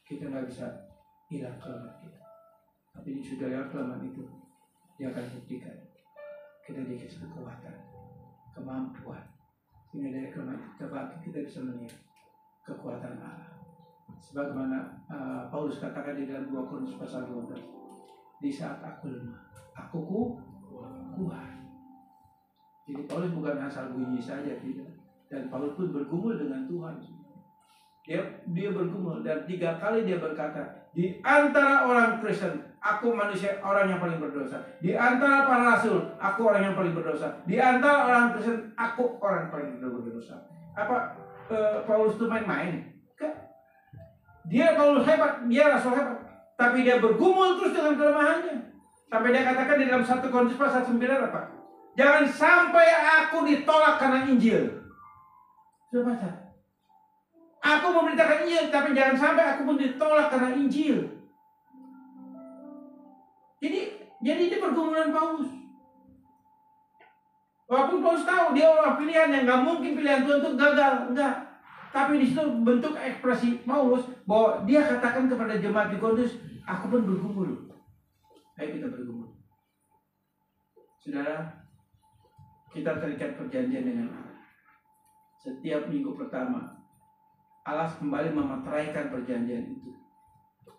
Kita nggak bisa hilang kelemahan kita. Tapi sudah lewat kelemahan itu, Dia akan buktikan kita dikasih kekuatan, kemampuan. Sehingga dari kelemahan kita bangkit, kita bisa melihat kekuatan Allah. Sebagaimana Paulus katakan di dalam 2 Korintus pasal 12, di saat aku lemah, aku kuat. Jadi Paulus bukan asal bunyi saja, tidak. Dan Paulus pun bergumul dengan Tuhan. Dia bergumul, dan 3 kali dia berkata, di antara orang Kristen aku manusia orang yang paling berdosa. Di antara para rasul, aku orang yang paling berdosa. Di antara orang Kristen, aku orang yang paling berdosa. Apa Paulus itu main-main? Dia Paulus hebat, dia rasul hebat, tapi dia bergumul terus dengan kelemahannya. Sampai dia katakan di dalam 1 Korintus pasal 9 apa? Jangan sampai aku ditolak karena Injil. Sudah baca? Aku memberitakan Injil, tapi jangan sampai aku pun ditolak karena Injil. Jadi ini pergumulan Paulus. Walaupun Paulus tahu dia orang pilihan yang nggak mungkin pilihan Tuhan itu gagal, enggak. Tapi di situ bentuk ekspresi Paulus bahwa dia katakan kepada jemaat di Korintus, aku pun bergumul. Ayo kita bergumul. Saudara, kita terikat perjanjian dengan Allah. Setiap minggu pertama, Allah kembali memeteraikan perjanjian itu,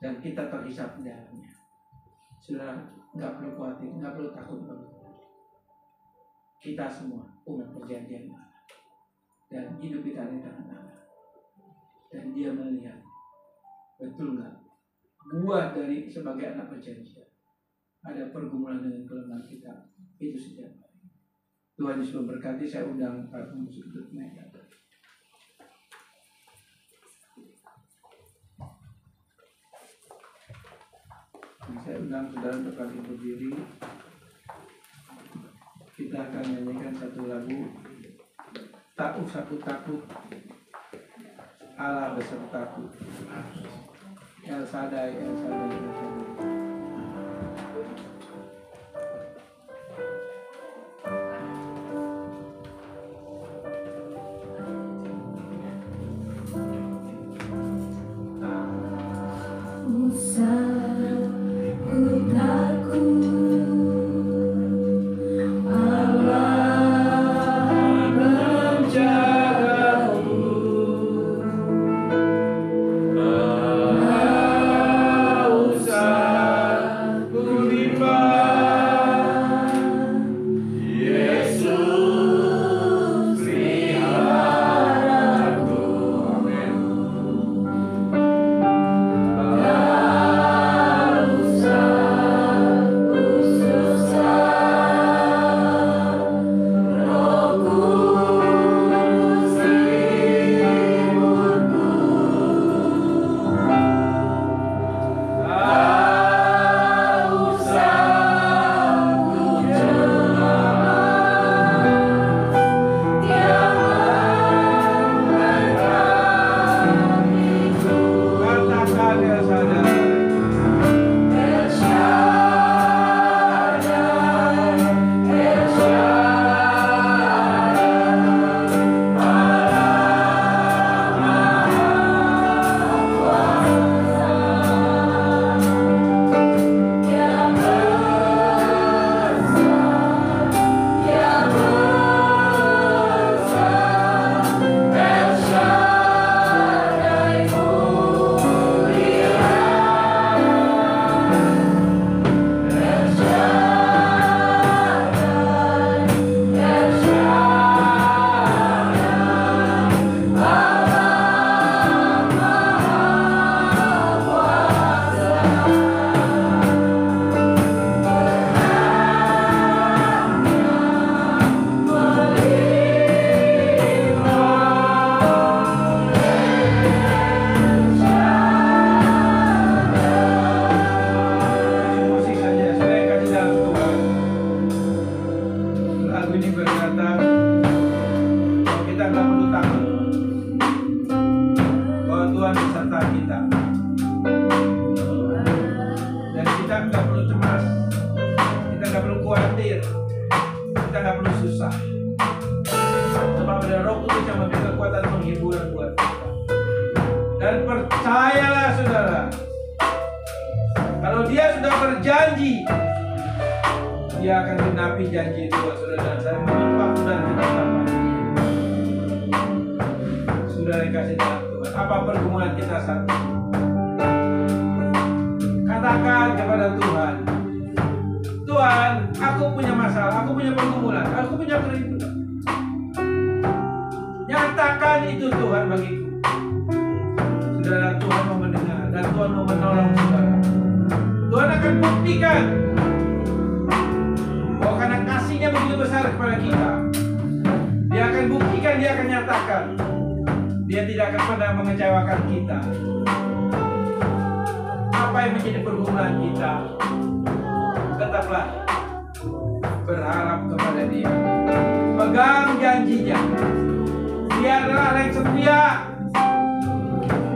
dan kita terhisap di dalamnya. Saudara, nggak perlu khawatir, nggak perlu takut banget. Kita semua umat perjanjian Allah, dan hidup kita di tangan Allah. Dan dia melihat, betul nggak? Buah dari sebagai anak perjanjian ada pergumulan dengan kelemahan kita. Itu setiap hari. Tuhan Yesus memberkati. Saya undang para pemusik untuk naik ke atas. Saya undang saudara untuk bangkit berdiri. Kita akan nyanyikan satu lagu, tak usah takut, Allah besertaku. El Shaddai, El Shaddai, El Shaddai. Dia akan genapi janji itu, saudara, dan saya menyembah dan menetapkan. Sudah dikasih dalam Tuhan. Apa pergumulan kita saat ini? Katakan kepada Tuhan, Tuhan, aku punya masalah, aku punya pergumulan, aku punya kerinduan. Nyatakan itu Tuhan bagiku. Saudara, Tuhan mau mendengar dan Tuhan mau menolong saudara. Tuhan akan buktikan bahwa karena kasih-Nya begitu besar kepada kita, Dia akan buktikan, Dia akan nyatakan, Dia tidak akan pernah mengecewakan kita. Apa yang menjadi pergumulan kita, tetaplah berharap kepada Dia, pegang janji-Nya. Dia adalah Allah yang setia,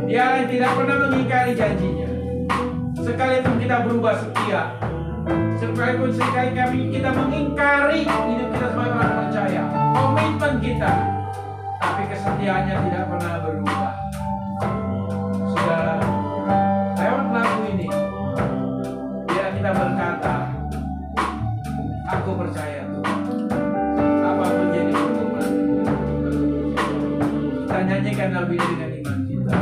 Dia yang tidak pernah mengingkari janji-Nya. Sekalipun kita berubah setia, sekalipun sekali kita mengingkari hidup kita sebagai orang percaya, komitmen kita, tapi kesetiaannya tidak pernah berubah. Saudara, lewat lagu ini, biar kita berkata, aku percaya Tuhan, apapun jadi pergumulan, kita nyanyikan lagu ini dengan iman kita.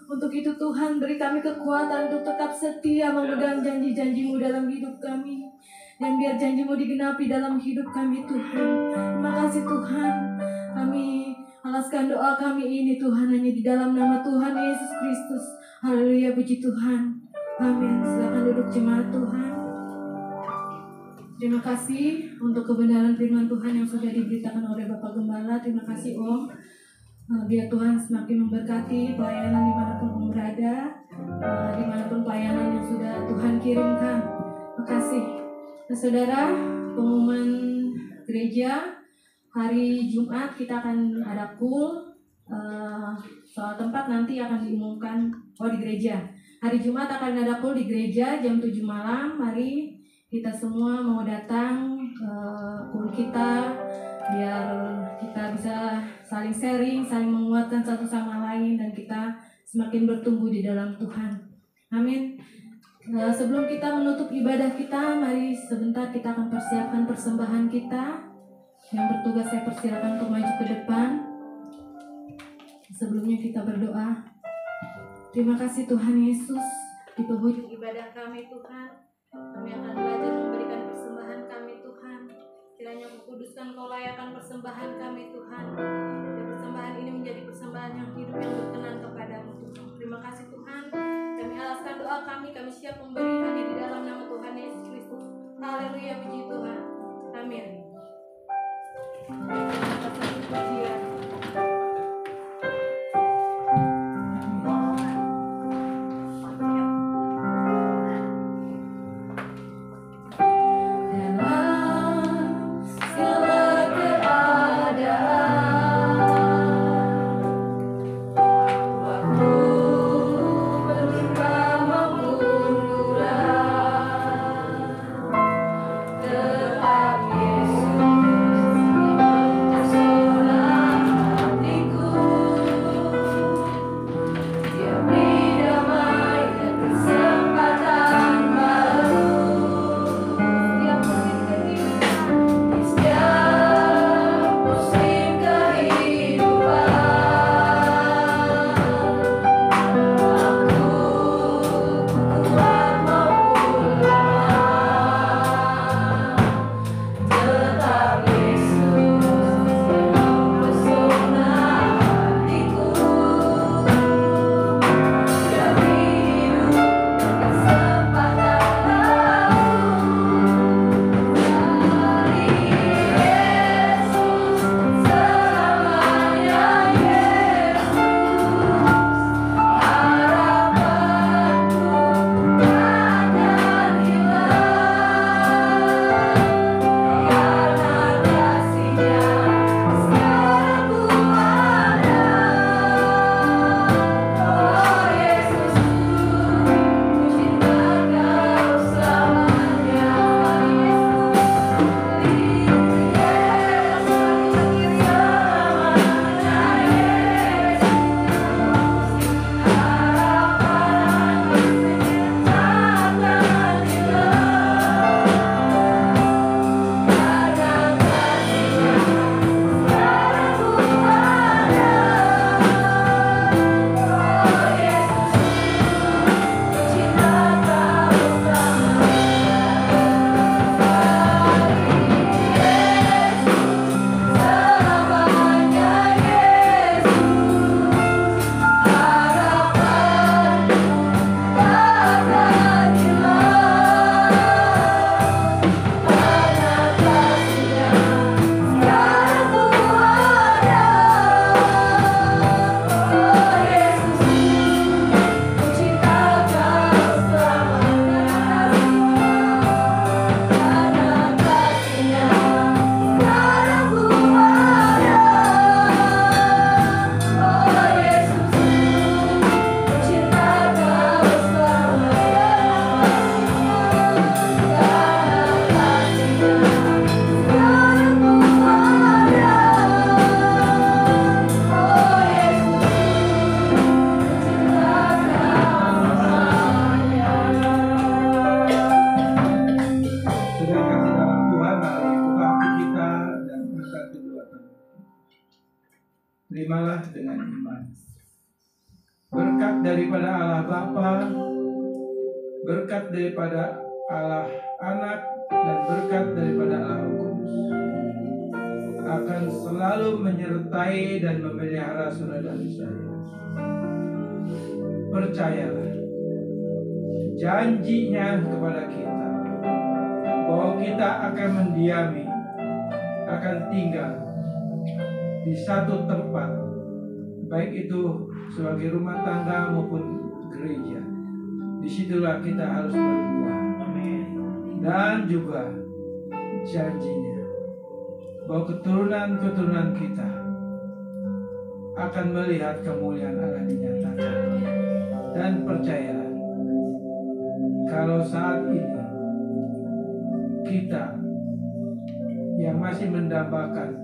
Untuk itu Tuhan, beri kami kekuatan untuk tetap setia memegang janji-janji-Mu dalam hidup kami. Dan biar janji-Mu digenapi dalam hidup kami Tuhan. Terima kasih Tuhan. Kami alaskan doa kami ini Tuhan hanya di dalam nama Tuhan Yesus Kristus. Haleluya, puji Tuhan. Amin. Silakan duduk jemaat Tuhan. Terima kasih untuk kebenaran firman Tuhan yang sudah diberitakan oleh Bapak Gembala. Terima kasih Om. Biar Tuhan semakin memberkati pelayanan dimanapun Om berada, dimanapun pelayanan yang sudah Tuhan kirimkan. Terima kasih. Nah, saudara, pengumuman gereja hari Jumat kita akan ada pool. Soal tempat nanti akan diumumkan di gereja. Hari Jumat akan ada pool di gereja jam 7 malam. Mari kita semua mau datang ke pool kita, biar kita bisa saling sharing, saling menguatkan satu sama lain, dan kita semakin bertumbuh di dalam Tuhan. Amin. Sebelum kita menutup ibadah kita, mari sebentar kita akan persiapkan persembahan kita. Yang bertugas saya persilakan untuk maju ke depan. Sebelumnya kita berdoa. Terima kasih Tuhan Yesus, di penghujung ibadah kami Tuhan, kami akan belajar memberikan persembahan kami Tuhan. Kiranya kukuduskan Kau layakan persembahan kami Tuhan. Dan persembahan ini menjadi persembahan yang hidup, yang berkenan kepadamu Tuhan. Terima kasih Tuhan. Kami alaskan doa kami siap memberi hanya di dalam nama Tuhan Yesus Kristus. Haleluya, puji Tuhan. Amin. Pujian. terimalah dengan iman. Berkat daripada Allah Bapa, berkat daripada Allah Anak, dan berkat daripada Allah Roh Kudus akan selalu menyertai dan memelihara saudara-saudari saya. Percayalah janjinya kepada kita bahwa kita akan mendiami, akan tinggal di satu tempat, baik itu sebagai rumah tangga maupun gereja. Disitulah kita harus berbuah. Amin. Dan juga janjinya bahwa keturunan-keturunan kita akan melihat kemuliaan Allah dinyatakan. Dan percayalah, kalau saat ini kita yang masih mendambakan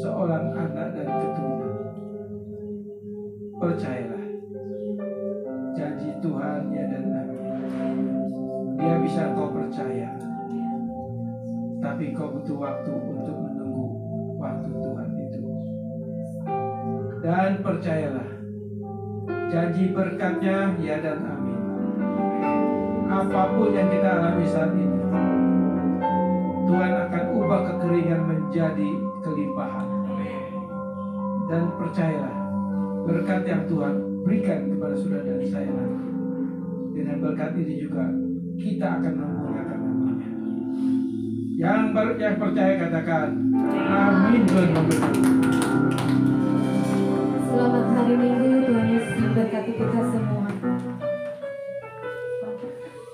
seorang anak dan keturunan, percayalah, janji Tuhan ya dan amin. Dia bisa kau percaya, tapi kau butuh waktu untuk menunggu waktu Tuhan itu. Dan percayalah, janji berkatnya ya dan amin. Apapun yang kita alami saat ini, Tuhan akan ubah kekeringan menjadi kelimpahan. Dan percayalah, berkat yang Tuhan berikan kepada saudara dan saya nanti, dengan berkat ini juga kita akan memuliakan namanya. Yang percaya katakan amin.